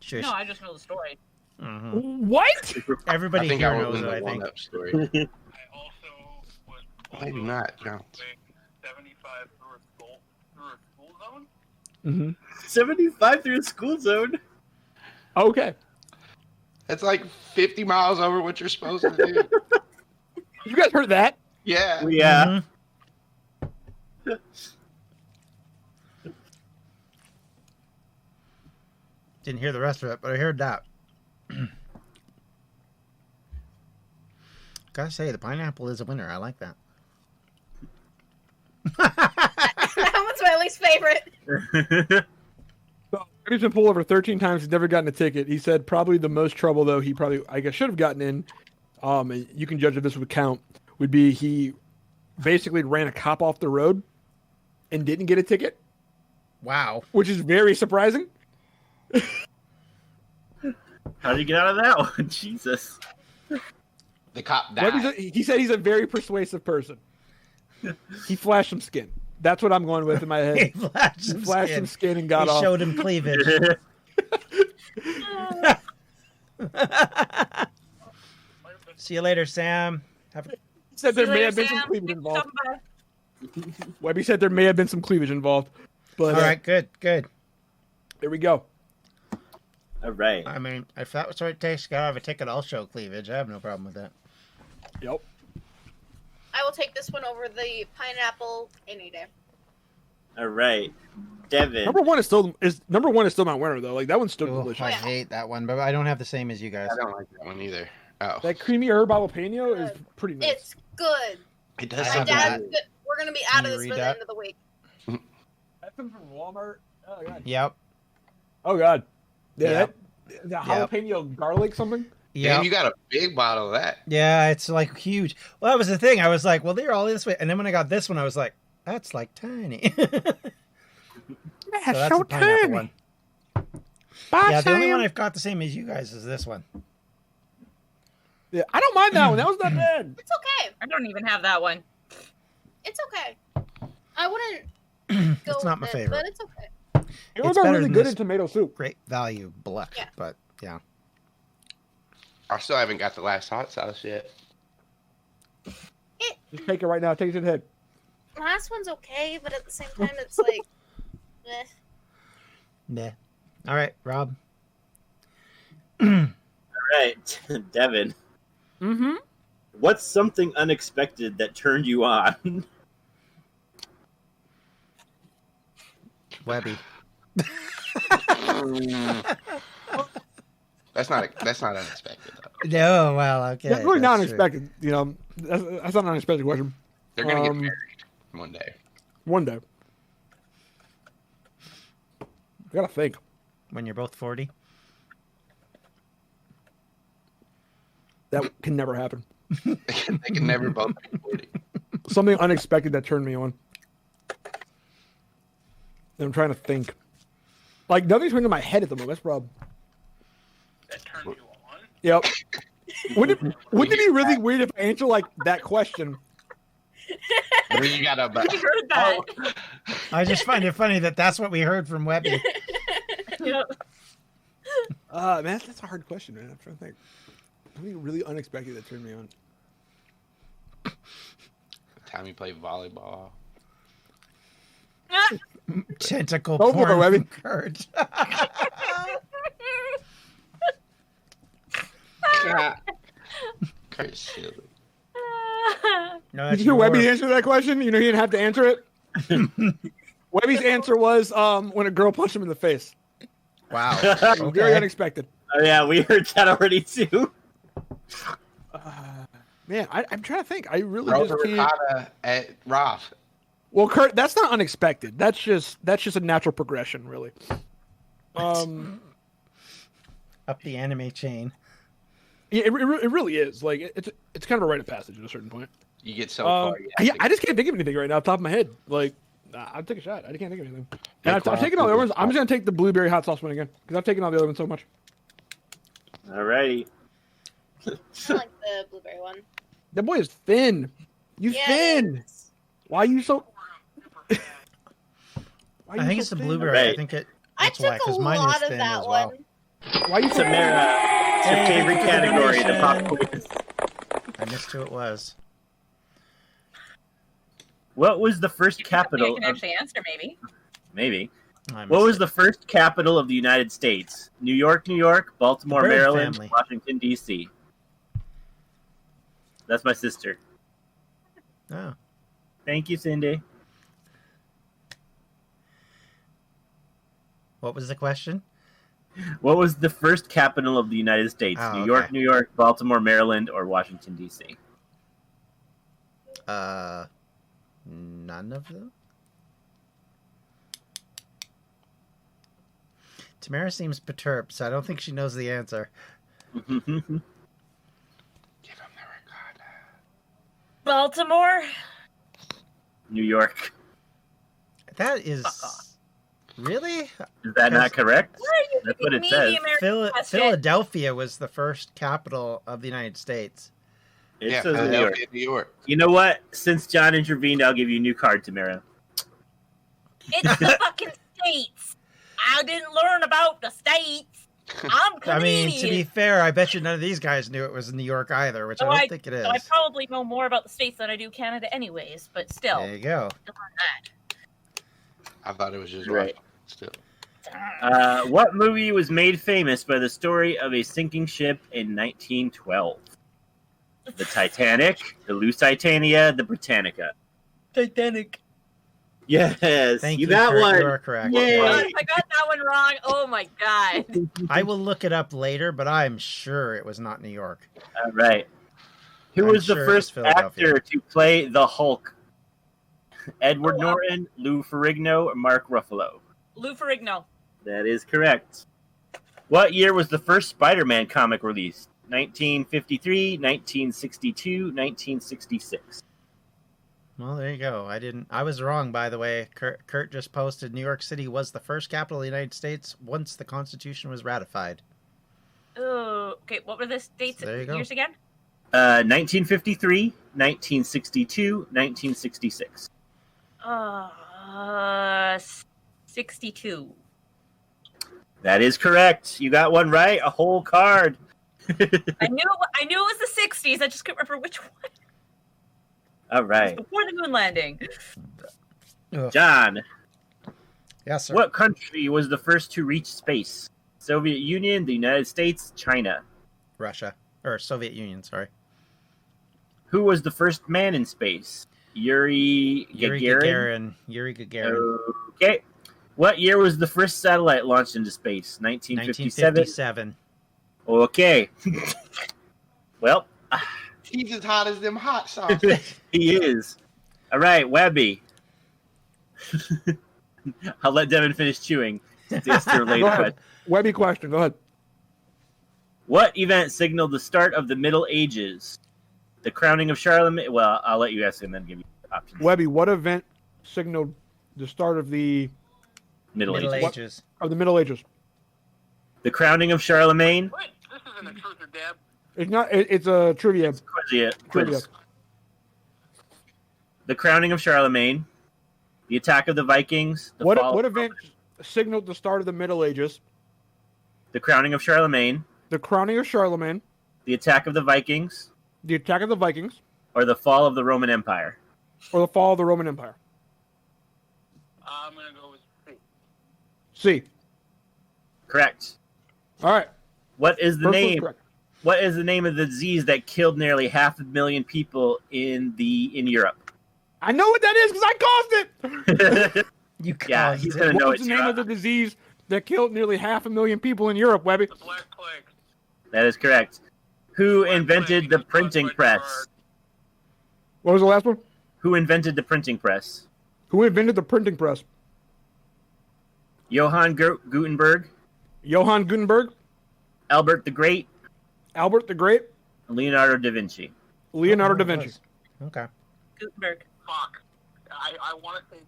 Shush. No, I just know the story. Mhm. What? Everybody I think here I knows was it, in I the think. one-up story. I also was Maybe not, John. 75 through a school zone. Mm-hmm. 75 through a school zone. Okay. It's like 50 miles over what you're supposed to do. You guys heard that? Yeah. Yeah. Mhm. Didn't hear the rest of it, but I heard that. Gotta say, the pineapple is a winner. I like that. That one's my least favorite. So, he's been pulled over 13 times. He's never gotten a ticket. He said probably the most trouble, though, he probably, I guess, should have gotten in. And you can judge if this would count. Would be he basically ran a cop off the road and didn't get a ticket, Wow. which is very surprising. How did you get out of that one? Jesus. The cop Webby's died. he said he's a very persuasive person. He flashed some skin. That's what I'm going with in my He head. flashed He some flashed skin. some skin and He got off. showed him cleavage. See you later, Sam. Have a... He said there See you may later, have been some Sam. cleavage Thanks for involved. stopping by. Webby said there may have been some cleavage involved. But All right, good, good. there we go. All right. I mean, if that's what it takes to have a ticket, I'll show cleavage. I have no problem with that. Yep. I will take this one over the pineapple any day. All right. Devin. Number one is still my winner though. Like that one's still Oh, delicious. I hate that one, but I don't have the same as you guys. I don't like that one either. Oh. That creamy herb jalapeno is pretty nice. It's good. It does I My have sound dad's good. good. We're gonna be Can out of you this read by the that? end of the week. That's from Walmart. Oh god. Yep. Oh god. Yeah. Yep. That jalapeno garlic something. Yeah, Yep. you got a big bottle of that. Yeah, it's like huge. Well, that was the thing. I was like, well, they're all this way. And then when I got this one, I was like, that's like tiny. So that's the pineapple one. Yeah, the only one I've got the same as you guys is this one. Yeah, I don't mind that one. That was not bad. It's okay. I don't even have that one. It's okay. I wouldn't go It's not my with it, favorite. but it's okay. It was It's better really than good this. in tomato soup. Great value black, Yeah. but yeah. I still haven't got the last hot sauce yet. Just take it right now. Take it to the head. Last one's okay, but at the same time, it's like, eh. Nah. All right, Rob. All right. Devin. Mm-hmm. What's something unexpected that turned you on? Webby. That's not unexpected though. No, well, okay. That's really not that's true. unexpected. You know, that's not an unexpected question. They're gonna get Um, married one day. One day. I gotta think. When you're both 40. That can never happen. They can never both be 40. Something unexpected that turned me on. And I'm trying to think. Like nothing's going to my head at the moment. That's Rob. That turned you on? Yep. Wouldn't it be really weird if I answer like that question? You gotta. We heard that. I just find it funny that that's what we heard from Webby. Yep. Man, that's a hard question, man. I'm trying to think. Something really unexpected that turned me on. The time you played volleyball. Tentacle Go for it, porn Webby. from Kurt. Kurt's silly. No, Did you hear Webby's answer to that question? You know, he didn't have to answer it. Webby's answer was when a girl punched him in the face. Wow. Very Okay. unexpected. Oh yeah, we heard that already too. Man, I'm trying to think. I really Rosa just can't. Ricotta at Roth. Well, Kurt, that's not unexpected. That's just a natural progression, really. Up the anime chain. Yeah, it really is. Like it's kind of a rite of passage at a certain point. You get so far. Yeah, I just can't think of anything right now off the top of my head. Like, I'll take a shot. I can't think of anything. And I've taken all the other ones. I'm just gonna take the blueberry hot sauce one again because I've taken all the other ones so much. Alrighty. I like the blueberry one. That boy is thin. You Yeah, thin. it is. Why are you so? I think it's the blueberry. Right. I think it. I That's why, took a 'cause mine is lot of thin that as well. one. Why are you so? Tamara, it's your Hey, favorite thank you for the category, the pop donation. quiz. I missed who it was. What was the first I capital can of, actually answer, maybe. maybe? I What missed was it. the first capital of the United States? New York, New York, Baltimore, The Bird Maryland, family. Washington, D.C. That's my sister. Oh. Thank you, Cindy. What was the question? What was the first capital of the United States? Oh, New York, okay. New York, Baltimore, Maryland, or Washington, D.C.? None of them. Tamara seems perturbed, so I don't think she knows the answer. Give him the ricotta. Baltimore. New York. That is really Is that not correct? Why are you That's what giving it me says. the American question? Philadelphia was the first capital of the United States. It Yeah, says New York. Philadelphia, New York. You know what? Since John intervened, I'll give you a new card, Tamara. It's the fucking states. I didn't learn about the states. I'm I Canadian. mean, to be fair, I bet you none of these guys knew it was in New York either, which I don't think it is. So I probably know more about the states than I do Canada, anyways. But still, There you go. I thought it was just Right. Roth. Still. What movie was made famous by the story of a sinking ship in 1912? The Titanic, the Lusitania, the Britannica. Titanic. Yes, Thank you you, got Kurt, one. you are correct. Yay. God, if I got that one wrong, oh my god. I will look it up later, but I'm sure it was not New York. All right. Who I'm was the sure it was first Philadelphia. actor to play the Hulk? Edward Norton, Lou Ferrigno, or Mark Ruffalo? Lou Ferrigno. That is correct. What year was the first Spider-Man comic released? 1953, 1962, 1966. Well, there you go. I was wrong, by the way. Kurt just posted New York City was the first capital of the United States once the Constitution was ratified. Oh, okay. What were the dates So there you go. years again? 1953, 1962, 1966. 62. That is correct. You got one right. A whole card. I knew it was the 60s. I just couldn't remember which one. All It right. was before the moon landing. Ugh. John, Yes, sir. what country was the first to reach space? Soviet Union, the United States, China. Russia. Or Soviet Union, sorry. Who was the first man in space? Yuri Gagarin. Yuri Gagarin. Okay. What year was the first satellite launched into space? 1957. 1957. Okay. Well, He's as hot as them hot sauces. he is. All right, Webby. I'll let Devin finish chewing. It's their Go later ahead. question. Webby question. Go ahead. What event signaled the start of the Middle Ages? The crowning of Charlemagne? Well, I'll let you ask and then give you options. Webby, what event signaled the start of the Middle Middle Ages. Ages. Of the Middle Ages. The Crowning of Charlemagne. Wait, this isn't a truth or dab. It's not. It's a trivia. Quiz. Trivia. The Crowning of Charlemagne. The Attack of the Vikings. The Fall What of event signaled the start of the Middle Ages? The Crowning of Charlemagne. The crowning of Charlemagne. The Attack of the Vikings. The attack of the Vikings. Or the Fall of the Roman Empire. Or the fall of the Roman Empire. I'm gonna go with C. C. Correct. All right. What is the First one's name? correct. What is the name of the disease that killed nearly 500,000 people in Europe? I know what that is because I caused it. You Yeah, caused he's it. gonna know What it's was the name of the Rob. disease that killed nearly 500,000 people in Europe, Webby? The Black Plague. That is correct. Who Black invented Plague the is printing caused by press? Gerard. What was the last one? Who invented the printing press? Who invented the printing press? Johann Gutenberg, Johann Gutenberg, Albert the Great, Albert the Great, and Leonardo da Vinci. Leonardo da Oh, it Vinci. was. Okay. Gutenberg. Fuck. I want to say.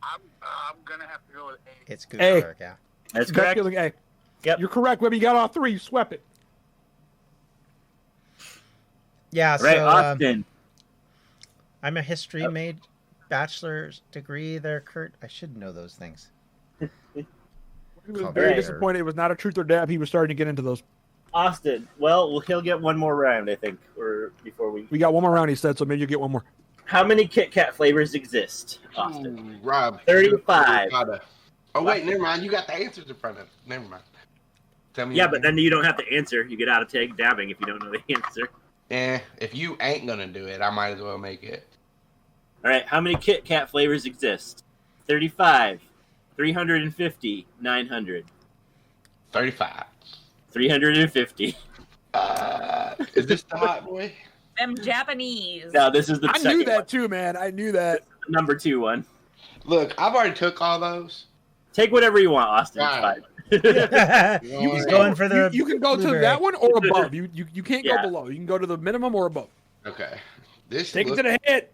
I'm gonna have to go with A. It's Gutenberg, yeah. That's Gut correct. feeling A. Yep. You're correct, Webby. You got all three. You swept it. Yeah, Right, so Austin. I'm a history made bachelor's degree there, Kurt. I should know those things. He was Call very that- disappointed. It was not a truth or dab. He was starting to get into those. Austin. Well, he'll get one more round, I think, or before we. We got one more round, he said, so maybe you get one more. How many Kit Kat flavors exist, Austin? Ooh, Rob. 35. Oh, wait, never mind. You got the answers in front of it. Never mind. Tell me. Yeah, again. but then you don't have to answer. You get out of tag dabbing if you don't know the answer. If you ain't going to do it, I might as well make it. All right, how many Kit Kat flavors exist? 35, 350, 900. 35. 350. Is this the hot boy? Them Japanese. No, this is the I second knew that one, too, man. I knew that. the number 2 one. Look, I've already took all those. Take whatever you want, Austin. It's Wow. fine. He's going for the. You can go to blueberry. that one or above. You can't Yeah. go below. You can go to the minimum or above. Okay. This Take it looks- to the head.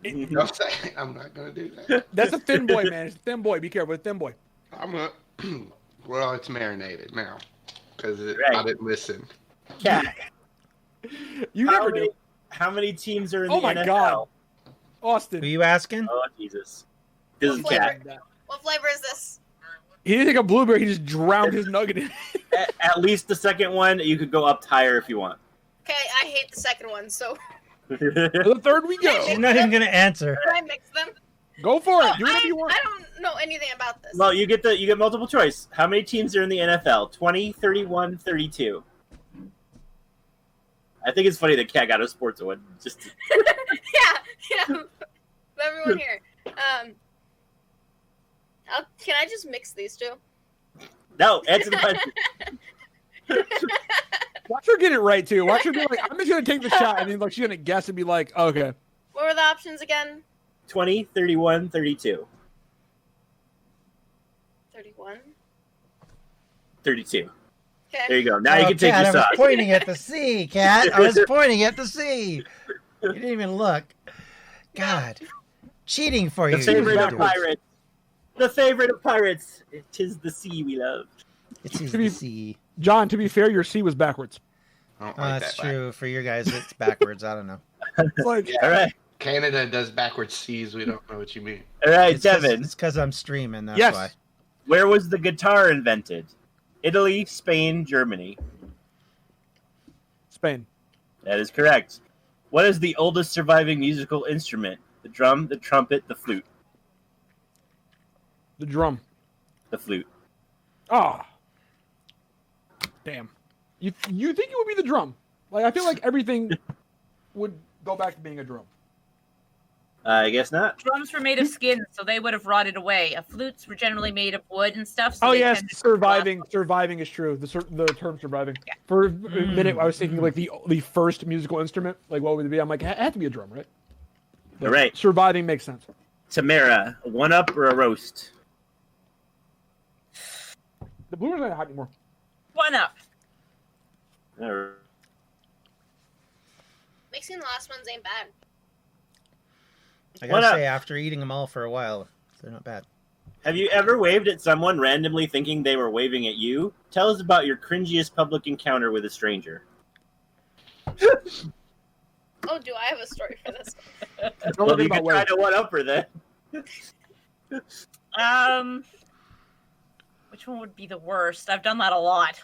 I'm saying I'm not going to do that. That's a thin boy, man. It's a thin boy. Be careful. It's a thin boy. I'm a, well, it's marinated now because Right. I didn't listen. Cat. You How never many, do. how many teams are in Oh the my NFL? God. Austin. Who you asking? Oh, Jesus. This is What Cat. flavor? What flavor is this? He didn't take a blueberry. He just drowned his nugget in it. At least the second one, you could go up higher if you want. Okay, I hate the second one, so The third we go. She's not even going to answer. can I mix them? Go for it. Oh, Do whatever you want. I don't know anything about this. Well, you get multiple choice. How many teams are in the NFL? 20, 31, 32. I think it's funny that Cat got a sports one. Just yeah. Everyone here. Can I just mix these two? no, answer the question. Watch her get it right too. Watch her be like, I'm just gonna take the shot, and then like she's gonna guess and be like, okay. What were the options again? 20, 31, 32. 31. 32. Okay. There you go. Now you can take Cat, your I was shot. pointing at the sea, Cat. I was pointing at the sea. You didn't even look. God. Cheating for The you. favorite You of do it. pirates. The favorite of pirates. Tis the sea we love. It's To be- the sea. John, to be fair, your C was backwards. I don't Oh, like that's that. true. For your guys, it's backwards. I don't know. It's like, All right. Canada does backwards C's. We don't know what you mean. All right, It's 'cause- Devin. It's because I'm streaming. That's yes. why. Where was the guitar invented? Italy, Spain, Germany. Spain. That is correct. What is the oldest surviving musical instrument? The drum, the trumpet, the flute. The drum. The flute. Ah. Damn. You think it would be the drum? Like I feel like everything would go back to being a drum. I guess not. Drums were made of skin, so they would have rotted away. Flutes were generally made of wood and stuff. So Oh they yes, tended to surviving. Surviving is true. The term surviving. Yeah. For a minute, I was thinking like the first musical instrument. Like what would it be? I'm like, it had to be a drum, right? But All right. Surviving makes sense. Tamara, a one-up or a roast? The blueberries not hot anymore. One up. All right. Mixing the last ones ain't bad. I What gotta up? say, after eating them all for a while, they're not bad. Have you ever waved at someone randomly thinking they were waving at you? Tell us about your cringiest public encounter with a stranger. Oh, do I have a story for this? Well, you can try to one-up her then. Which one would be the worst? I've done that a lot.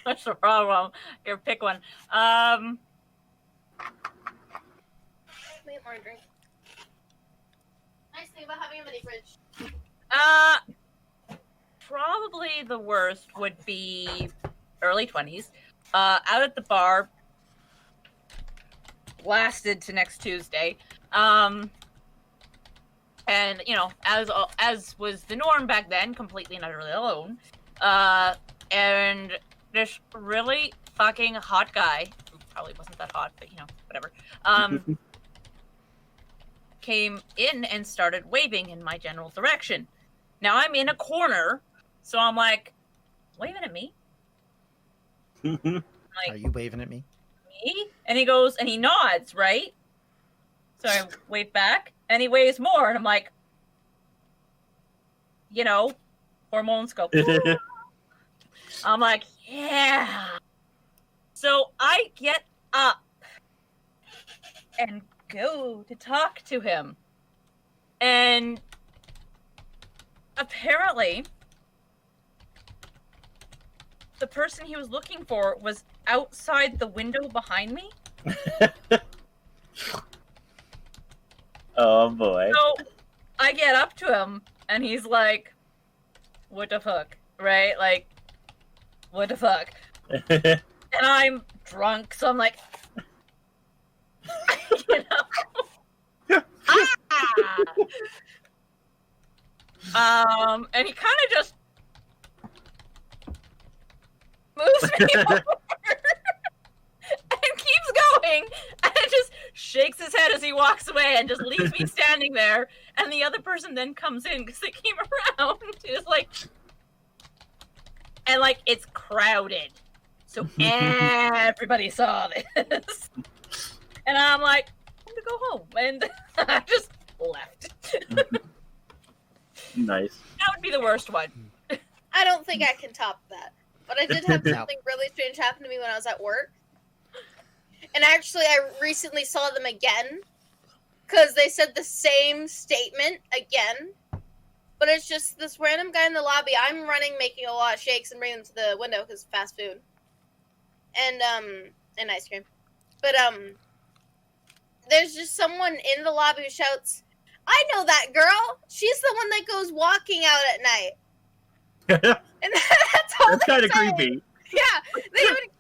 That's the problem. Here, pick one. Wait, more drink. Nice thing about having a mini fridge. Probably the worst would be early 20s. Out at the bar, lasted to next Tuesday. And you know, as was the norm back then, completely and utterly alone. And this really fucking hot guy, who probably wasn't that hot, but you know, whatever. Came in and started waving in my general direction. Now I'm in a corner, so I'm like, waving at me? Are you waving at me? Me? And he goes, and he nods, right? So I wave back, and he waves more, and I'm like, you know, hormones go. I'm like, yeah. So I get up and go to talk to him. And apparently, the person he was looking for was outside the window behind me. Oh, boy. So I get up to him, and he's like, what the fuck? Right? Like, what the fuck? And I'm drunk, so I'm like, you know? And he kind of just moves me over and keeps going, and it just shakes his head as he walks away and just leaves me standing there. And the other person then comes in because they came around. It's like, and like it's crowded, so everybody saw this. And I'm like, I'm gonna go home, and I just left. Nice. That would be the worst one. I don't think I can top that. But I did have something really strange happen to me when I was at work. And actually, I recently saw them again. Because they said the same statement again. But it's just this random guy in the lobby. I'm running, making a lot of shakes and bringing them to the window because fast food. And ice cream. But, there's just someone in the lobby who shouts, I know that girl. She's the one that goes walking out at night. And that's all. That's kind of creepy. Yeah, they even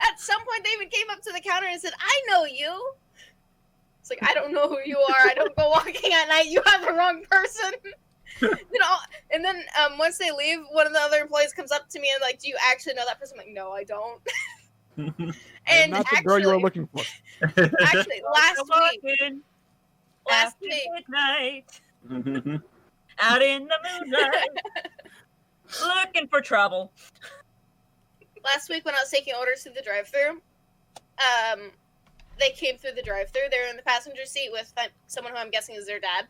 at some point they even came up to the counter and said, "I know you." It's like, I don't know who you are. I don't go walking at night. You have the wrong person. You know. And then once they leave, one of the other employees comes up to me and like, "Do you actually know that person?" I'm like, "No, I don't." And not the girl you were looking for. Actually, last week, midnight, out in the moonlight, looking for trouble. Last week when I was taking orders through the drive-thru, they came through the drive-thru. They were in the passenger seat with someone who I'm guessing is their dad.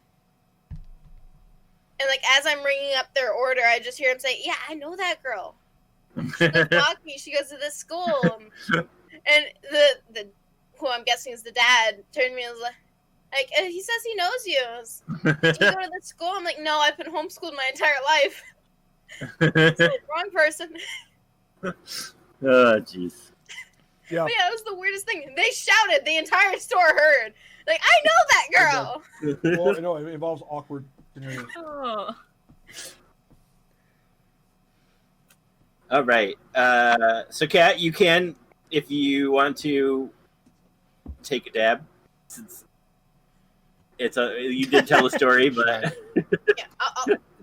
And like as I'm ringing up their order, I just hear him say, "Yeah, I know that girl. She lives walking. She goes to this school." And the who I'm guessing is the dad turned to me and was like, he says he knows you. Do you go to the school? I'm like, no, I've been homeschooled my entire life. So, wrong person. Oh, jeez. Yeah. But yeah, it was the weirdest thing. They shouted. The entire store heard. Like, I know that girl. Well, no, it involves awkward scenarios. Oh. All right. So, Kat, you can, if you want to, take a dab. You did tell a story, but Yeah,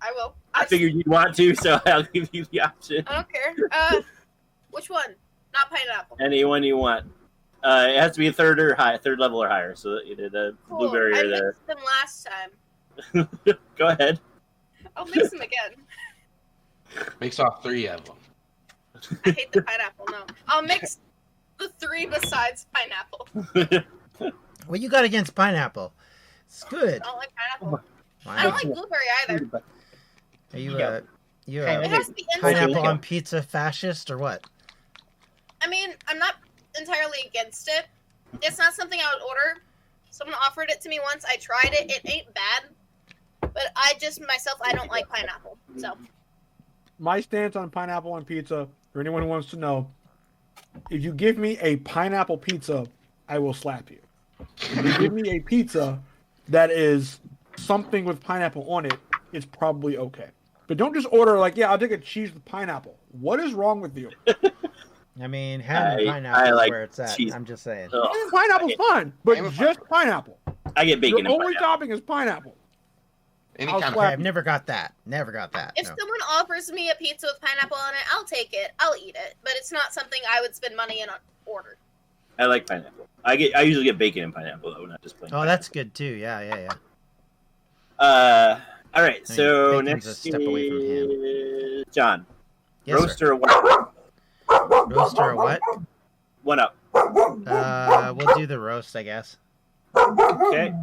I will. I figured you'd want to, so I'll give you the option. I don't care. Which one? Not pineapple. Anyone you want. It has to be a third level or higher. So either the Cool. blueberry I or the. mixed them last time. Go ahead. I'll mix them again. Makes all 3 of them. I hate the pineapple. No, I'll mix the 3 besides pineapple. What you got against pineapple? It's good. I don't like pineapple. I don't like blueberry either. Are you Yeah. It has to be pineapple instant. on pizza fascist or what? I mean, I'm not entirely against it. It's not something I would order. Someone offered it to me once. I tried it. It ain't bad. But I don't like pineapple. So. My stance on pineapple on pizza, for anyone who wants to know, if you give me a pineapple pizza, I will slap you. If you give me a pizza that is something with pineapple on it, it's probably okay. But don't just order I'll take a cheese with pineapple. What is wrong with you? I mean, ham and pineapple is like where it's at. cheese. I'm just saying. Pineapple's fine, but just pineapple. I get bacon Your and only pineapple. topping is pineapple. Any I'll kind Okay, of I've never got that. Never got that. If no. someone offers me a pizza with pineapple on it, I'll take it. I'll eat it. But it's not something I would spend money in on order. I like pineapple. I usually get bacon and pineapple though, not just plain. Oh, that's good too. Yeah. All right. I mean, So bacon's a next step away from ham. is John. Yes, Roaster or one? Roast or what? One up. We'll do the roast, I guess. Okay.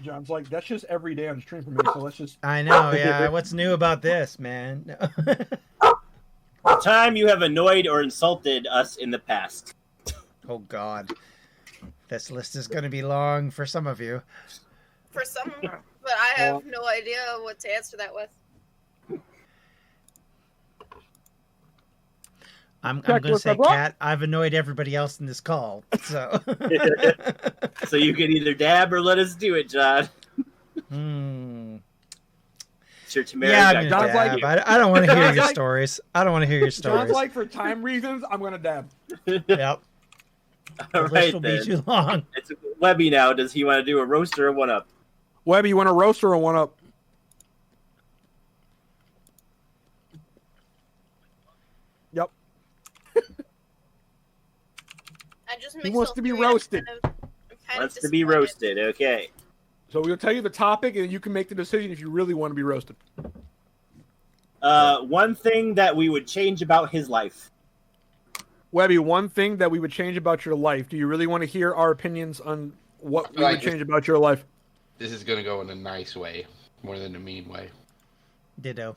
John's like, that's just every day on stream for me, so let's just... I know, yeah. What's new about this, man? The time you have annoyed or insulted us in the past. Oh, God. This list is going to be long for some of you. For some, but I have no idea what to answer that with. I'm going to say, Kat, I've annoyed everybody else in this call, so... So you can either dab or let us do it, John. Sure, Tamara. Yeah, I'm gonna dab. I don't want to hear your stories. I don't want to hear your stories. John's like, for time reasons, I'm going to dab. Yep. All The right, list will then. be too long. It's Webby now. Does he want to do a roaster or one up? Webby, you want a roast or a one up? Yep. He wants to be roasted. Wants to be roasted. Okay. So we'll tell you the topic, and you can make the decision if you really want to be roasted. One thing that we would change about his life. Webby, one thing that we would change about your life. Do you really want to hear our opinions on what we would change about your life? This is going to go in a nice way, more than a mean way. Ditto.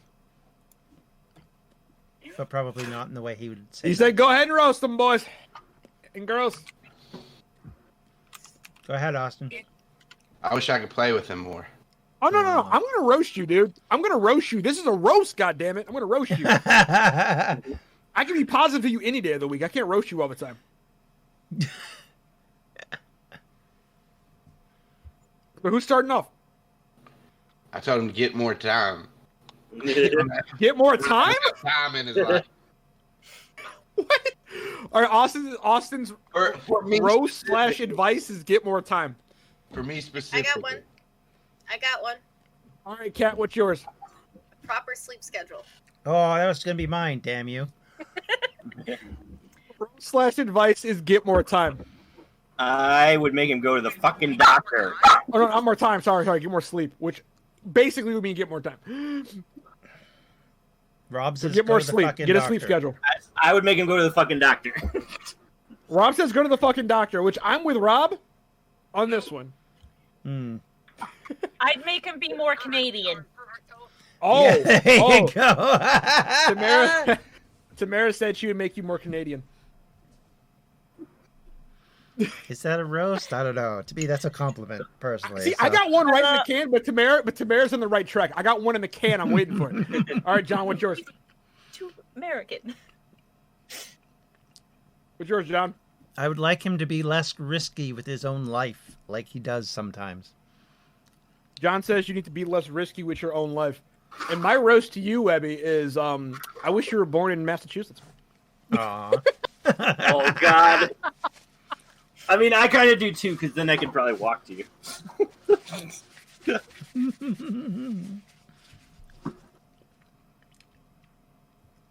But probably not in the way he would say. He said, go ahead and roast them, boys and girls. Go ahead, Austin. I wish I could play with him more. Oh, no. I'm going to roast you, dude. I'm going to roast you. This is a roast, goddammit. I'm going to roast you. I can be positive to you any day of the week. I can't roast you all the time. But who's starting off? I told him to get more time. Get more time? Time in his life. What? All right, Austin's For me roast / advice is get more time. For me I specifically. got one. All right, Kat, what's yours? Proper sleep schedule. Oh, that was going to be mine, damn you. Roast / advice is get more time. I would make him go to the fucking doctor. Oh, no, not more time. Sorry. Get more sleep, which basically would mean get more time. Rob says get more go to the sleep. fucking Get a doctor. sleep schedule. I would make him go to the fucking doctor. Rob says go to the fucking doctor, which I'm with Rob on this one. I'd make him be more Canadian. Oh, Yeah, there you go. Tamara said she would make you more Canadian. Is that a roast? I don't know. To me, that's a compliment, personally. See, I got one right in the can, but Tamara's on the right track. I got one in the can. I'm waiting for it. All right, John, what's yours? Too American. What's yours, John? I would like him to be less risky with his own life, like he does sometimes. John says you need to be less risky with your own life. And my roast to you, Webby, is I wish you were born in Massachusetts. Aww. Oh, God. I mean, I kind of do, too, because then I could probably walk to you.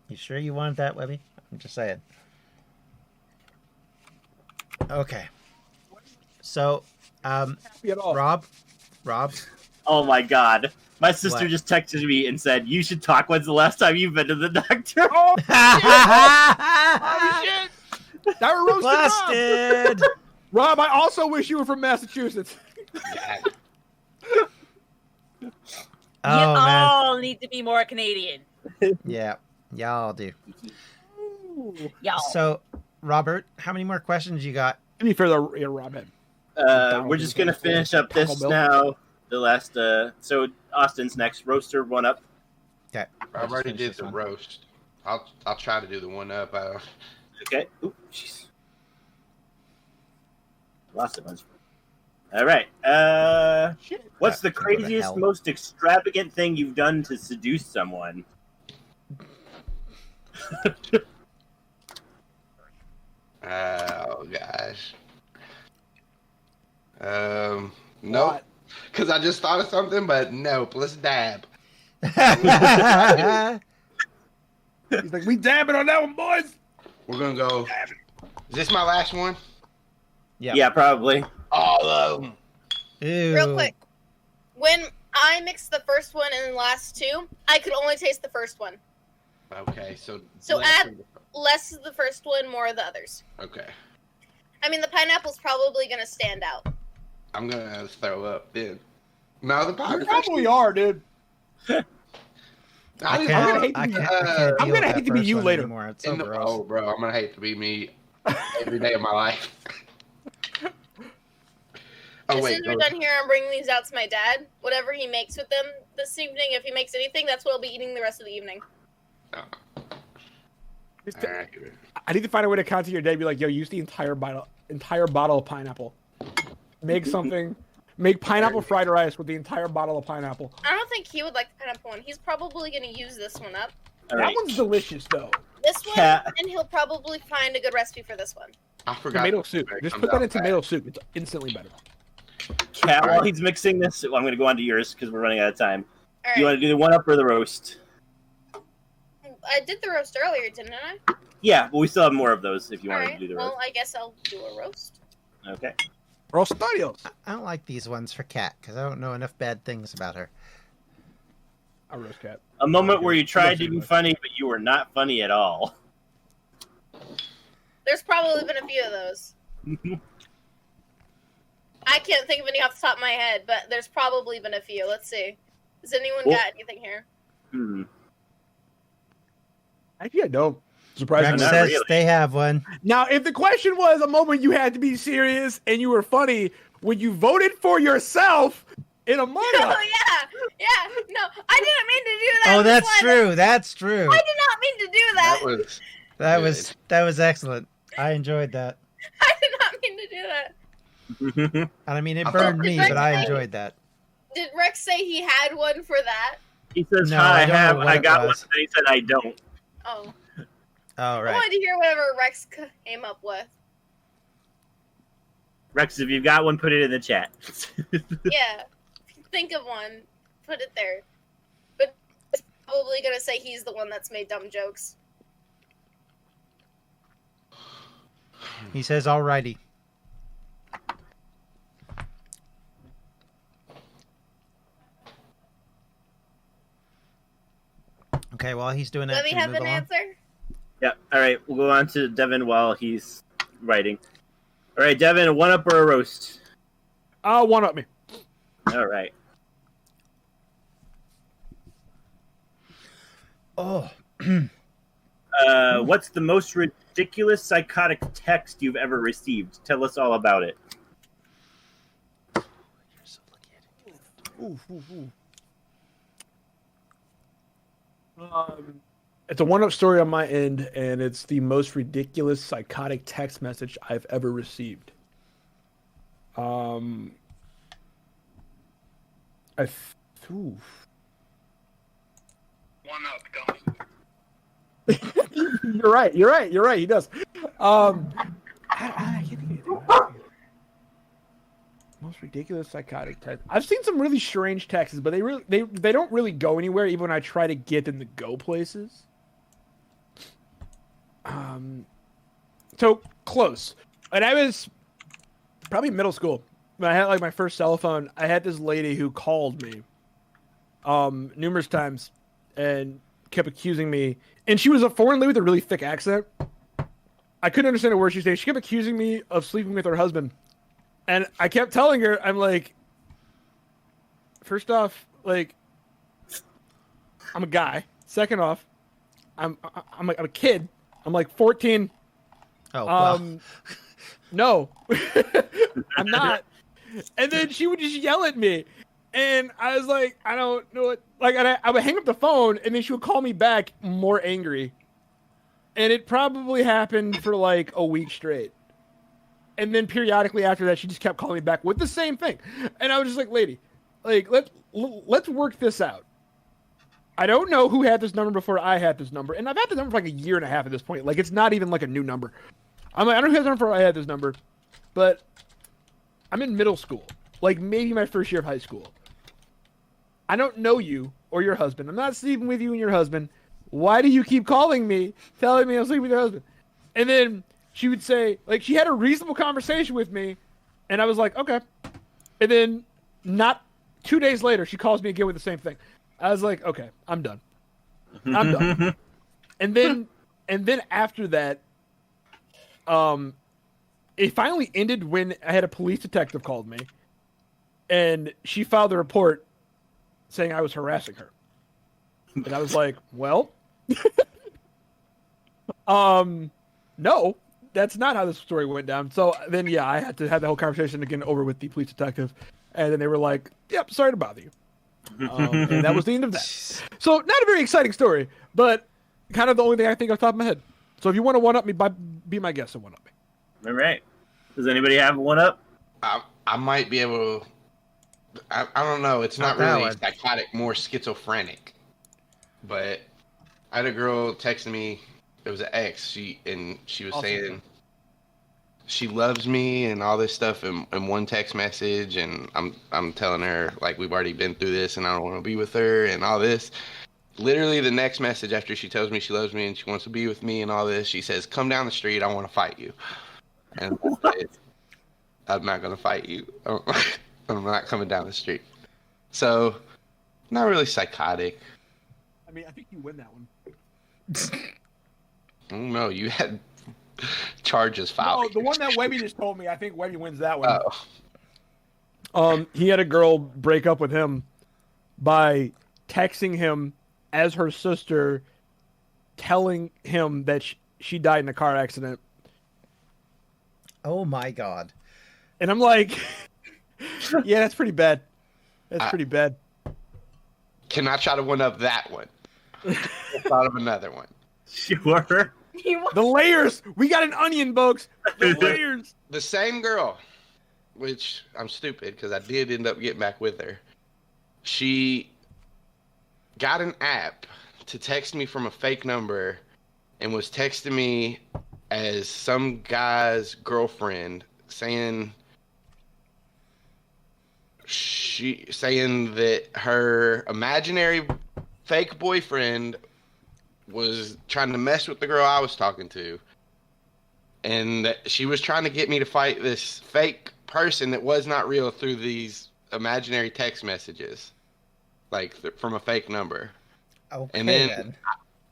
You sure you want that, Webby? I'm just saying. Okay. So, Rob? Oh, my God. My sister What? just texted me and said, you should talk. When's the last time you've been to the doctor? Oh, shit. That roasted Busted! Rob, I also wish you were from Massachusetts. Oh, you man. all need to be more Canadian. Yeah, y'all do. Y'all. So, Robert, how many more questions you got? To be fair, though, yeah, Robin. We're just gonna finish up this now. The last. So Austin's next. Roaster 1-up. Okay. I already did the roast. I'll try to do the 1-up. Okay. Oop, jeez. Lost a bunch. All right. What's the craziest, most extravagant thing you've done to seduce someone? Oh gosh. Nope. Because I just thought of something, but nope. Let's dab. He's like, we dabbing on that one, boys. We're gonna go. Is this my last one? Yeah, probably. All of them. Ew. Real quick, when I mixed the first one and the last two, I could only taste the first one. Okay, so add less of the first one, more of the others. Okay, I mean, the pineapple's probably gonna stand out. I'm gonna throw up then. No, the You pineapple. probably are, dude. I I'm gonna hate to be you later. Anymore. It's so gross. Oh, bro, I'm gonna hate to be me every day of my life. As soon as we're done here, I'm bringing these out to my dad. Whatever he makes with them this evening, if he makes anything, that's what I'll be eating the rest of the evening. I need to find a way to contact your dad. Be like, yo, use the entire bottle of pineapple. Make something. Make pineapple fried rice with the entire bottle of pineapple. I don't think he would like the pineapple one. He's probably going to use this one up. That one's delicious, though. This one, and he'll probably find a good recipe for this one. I forgot. Tomato soup. Just put that in tomato soup. It's instantly better. Cat, while he's mixing this, I'm going to go on to yours because we're running out of time. All right. Do you want to do the 1-up or the roast? I did the roast earlier, didn't I? Yeah, but we still have more of those if you All want right. to do the roast. Well, I guess I'll do a roast. Okay. Rostadios. I don't like these ones for Kat because I don't know enough bad things about her. A roast cat. A moment where you tried to be funny, but you were not funny at all. There's probably been a few of those. I can't think of any off the top of my head, but there's probably been a few. Let's see. Has anyone got anything here? Actually, I don't. Surprisingly, Rex says they have one. Now, if the question was a moment you had to be serious and you were funny when you voted for yourself in Among Us. Oh, yeah. No, I didn't mean to do that. Oh, that's true. That's true. I did not mean to do that. That was excellent. I enjoyed that. I did not mean to do that. And I mean, it burned me, but I enjoyed that. Did Rex say he had one for that? He says, No, hi, I got one, was. and he said, I don't. Oh. Oh, I right. wanted to hear whatever Rex came up with. Rex, if you've got one, put it in the chat. Yeah. If you think of one, put it there. But it's probably going to say he's the one that's made dumb jokes. He says, alrighty. Okay, while he's doing that, Let me should we have move an along? answer. Yeah, all right. We'll go on to Devin while he's writing. All right, Devin, a 1-up or a roast? 1-up me. All right. Oh. What's the most ridiculous psychotic text you've ever received? Tell us all about it. It's a 1-up story on my end, and it's the most ridiculous psychotic text message I've ever received. Oof. One up, dummy. You're right. He does. I can't think of anything. Most ridiculous psychotic text. I've seen some really strange texts, but they don't really go anywhere, even when I try to get them to go places. So close. And I was probably middle school. When I had like my first cell phone, I had this lady who called me numerous times and kept accusing me. And she was a foreign lady with a really thick accent. I couldn't understand a word she was saying. She kept accusing me of sleeping with her husband. And I kept telling her, I'm like, first off, like, I'm a guy. Second off, I'm a kid. I'm like 14. Oh, well. No, I'm not. And then she would just yell at me, and I was like, I don't know what. Like, I would hang up the phone, and then she would call me back more angry. And it probably happened for like a week straight. And then periodically after that, she just kept calling me back with the same thing. And I was just like, lady, like, let's work this out. I don't know who had this number before I had this number. And I've had this number for like a year and a half at this point. Like, it's not even like a new number. I'm like, I don't know who had this number before I had this number. But I'm in middle school. Like, maybe my first year of high school. I don't know you or your husband. I'm not sleeping with you and your husband. Why do you keep calling me, telling me I'm sleeping with your husband? And then she would say, like, she had a reasonable conversation with me. And I was like, okay. And then not 2 days later, she calls me again with the same thing. I was like, okay, I'm done. I'm done. And then after that, it finally ended when I had a police detective called me, and she filed a report saying I was harassing her. And I was like, well, no, that's not how this story went down. So then, yeah, I had to have the whole conversation again over with the police detective, and then they were like, yep, sorry to bother you. And that was the end of that. So not a very exciting story, but kind of the only thing I think off the top of my head. So if you want to one-up me, be my guest and one-up me. All right. Does anybody have a one-up? I might be able to... I don't know. It's not really psychotic, more schizophrenic. But I had a girl texting me. It was an ex. She was saying she loves me and all this stuff in one text message. And I'm telling her, like, we've already been through this and I don't want to be with her and all this. Literally the next message after she tells me she loves me and she wants to be with me and all this, she says, come down the street. I want to fight you. And I said, I'm not going to fight you. I'm not coming down the street. So, not really psychotic. I mean, I think you win that one. I don't know. You had charges filed. Oh, the one that Webby just told me, I think Webby wins that one. Oh. He had a girl break up with him by texting him as her sister, telling him that she died in a car accident. Oh my God. And I'm like, yeah, that's pretty bad. That's pretty bad. Can I try to one up that one? I thought of another one. Sure. The layers. We got an onion, folks. The layers. The same girl, which I'm stupid because I did end up getting back with her. She got an app to text me from a fake number and was texting me as some guy's girlfriend saying that her imaginary fake boyfriend was trying to mess with the girl I was talking to, and that she was trying to get me to fight this fake person that was not real through these imaginary text messages, like from a fake number. Okay, and then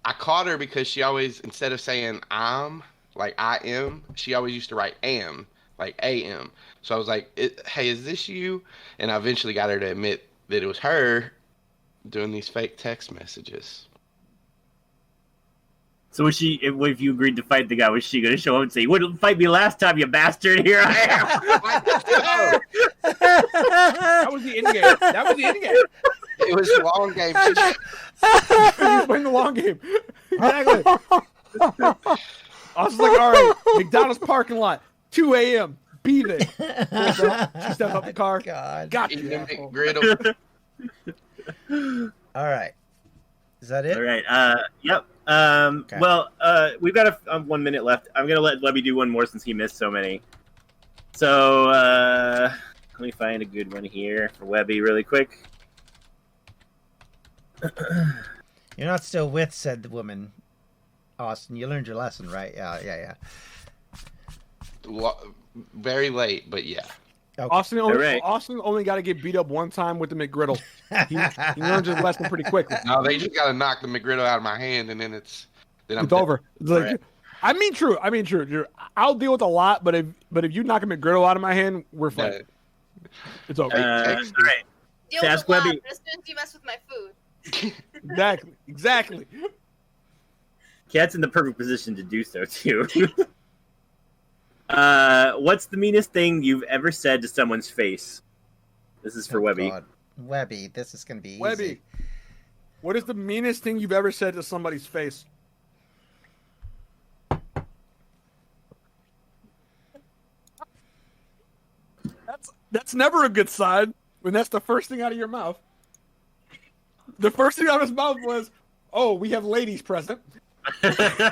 I caught her because she always, instead of saying I'm, like I am, she always used to write am, like AM. So I was like, hey, is this you? And I eventually got her to admit that it was her doing these fake text messages. So was she, if you agreed to fight the guy, was she going to show up and say, you wouldn't fight me last time, you bastard? Here I am. That was the end game. That was the end game. It was the long game. You was playing the long game. Exactly. I was like, all right, McDonald's parking lot, 2 a.m. Be there. She stepped up the car. God. Got you. McGriddle. All right. Is that it? All right. Yep. Okay. Well, we've got 1 minute left. I'm going to let Webby do one more since he missed so many. So, let me find a good one here for Webby really quick. You're not still with, said the woman. Austin, you learned your lesson, right? Yeah. Very late, but yeah. Okay. Austin only got to get beat up one time with the McGriddle. He learns his lesson pretty quickly. No, they just got to knock the McGriddle out of my hand, and then it's over. It's like, right. I mean, true. I'll deal with a lot, but if you knock a McGriddle out of my hand, we're fine. Yeah. It's over. All right. Deal Ask with a lot, Webby. but as soon as you mess with my food. Exactly. Cat's in the perfect position to do so too. What's the meanest thing you've ever said to someone's face? This is for Webby. God. Webby, this is going to be easy. Webby, what is the meanest thing you've ever said to somebody's face? That's never a good sign when that's the first thing out of your mouth. The first thing out of his mouth was, "Oh, we have ladies present." Okay.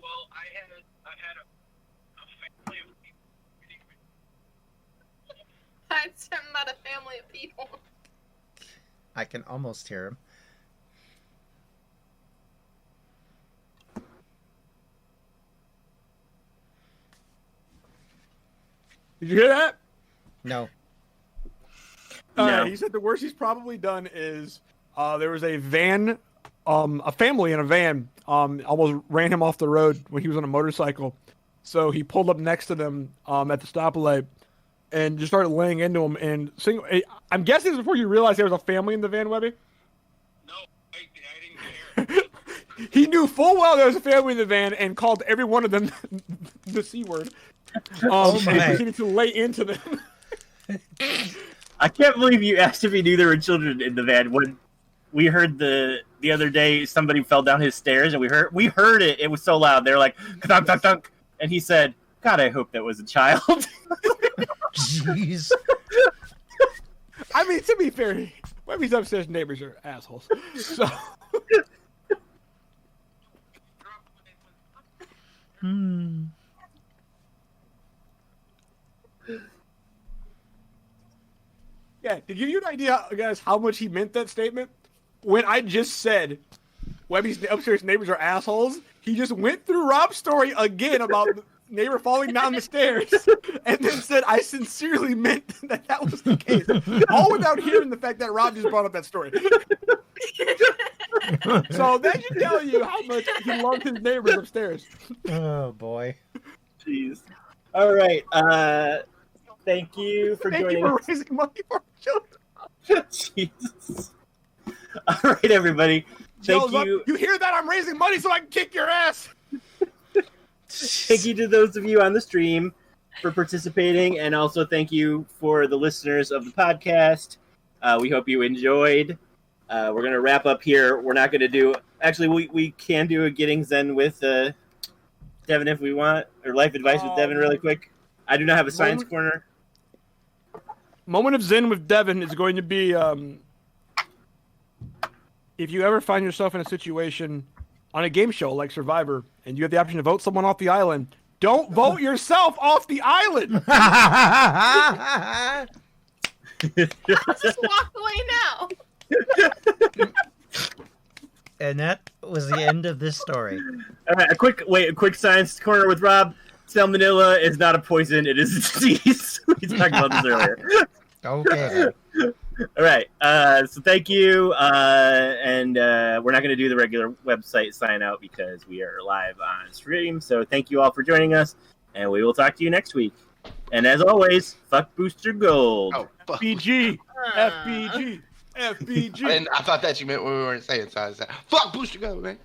Well, I had a family of people. I'm not a family of people. I can almost hear him. Did you hear that? No. No. He said the worst he's probably done is there was a van, a family in a van, almost ran him off the road when he was on a motorcycle. So he pulled up next to them at the stoplight and just started laying into him. And I'm guessing this was before you realized there was a family in the van, Webby? No, I didn't care. He knew full well there was a family in the van and called every one of them the C word. Oh And my. proceeded to lay into them. I can't believe you asked if he knew there were children in the van. When we heard the other day somebody fell down his stairs and we heard it. It was so loud. They were like, "Dunk, dunk, dunk," and he said, "God, I hope that was a child." Jeez. I mean, to be fair, Webby's upstairs neighbors are assholes. So yeah, to give you an idea, guys, how much he meant that statement, when I just said Webby's upstairs neighbors are assholes, he just went through Rob's story again about the neighbor falling down the stairs, and then said, "I sincerely meant that was the case," all without hearing the fact that Rob just brought up that story. So that should tell you how much he loved his neighbors upstairs. Oh, boy. Jeez. All right. Thank you for Thank joining you for us. raising money for children. Jesus. All right, everybody. Thank Yo, you. You hear that? I'm raising money so I can kick your ass. Thank you to those of you on the stream for participating, and also thank you for the listeners of the podcast. We hope you enjoyed. We're going to wrap up here. We're not going to do... Actually, we can do a Getting Zen with Devin if we want, or Life Advice with Devin really quick. I do not have a science corner. Moment of Zen with Devin is going to be if you ever find yourself in a situation on a game show like Survivor and you have the option to vote someone off the island, don't vote yourself off the island. I'll just walk away now. And that was the end of this story. All right, a quick science corner with Rob. Salmonella is not a poison; it is a disease. We talked about this earlier. Okay. All right. So thank you, and we're not going to do the regular website sign out because we are live on stream. So thank you all for joining us, and we will talk to you next week. And as always, fuck Booster Gold. Oh, fuck. FBG, FBG, FBG. I thought that you meant when we weren't saying, so I said, fuck Booster Gold, man.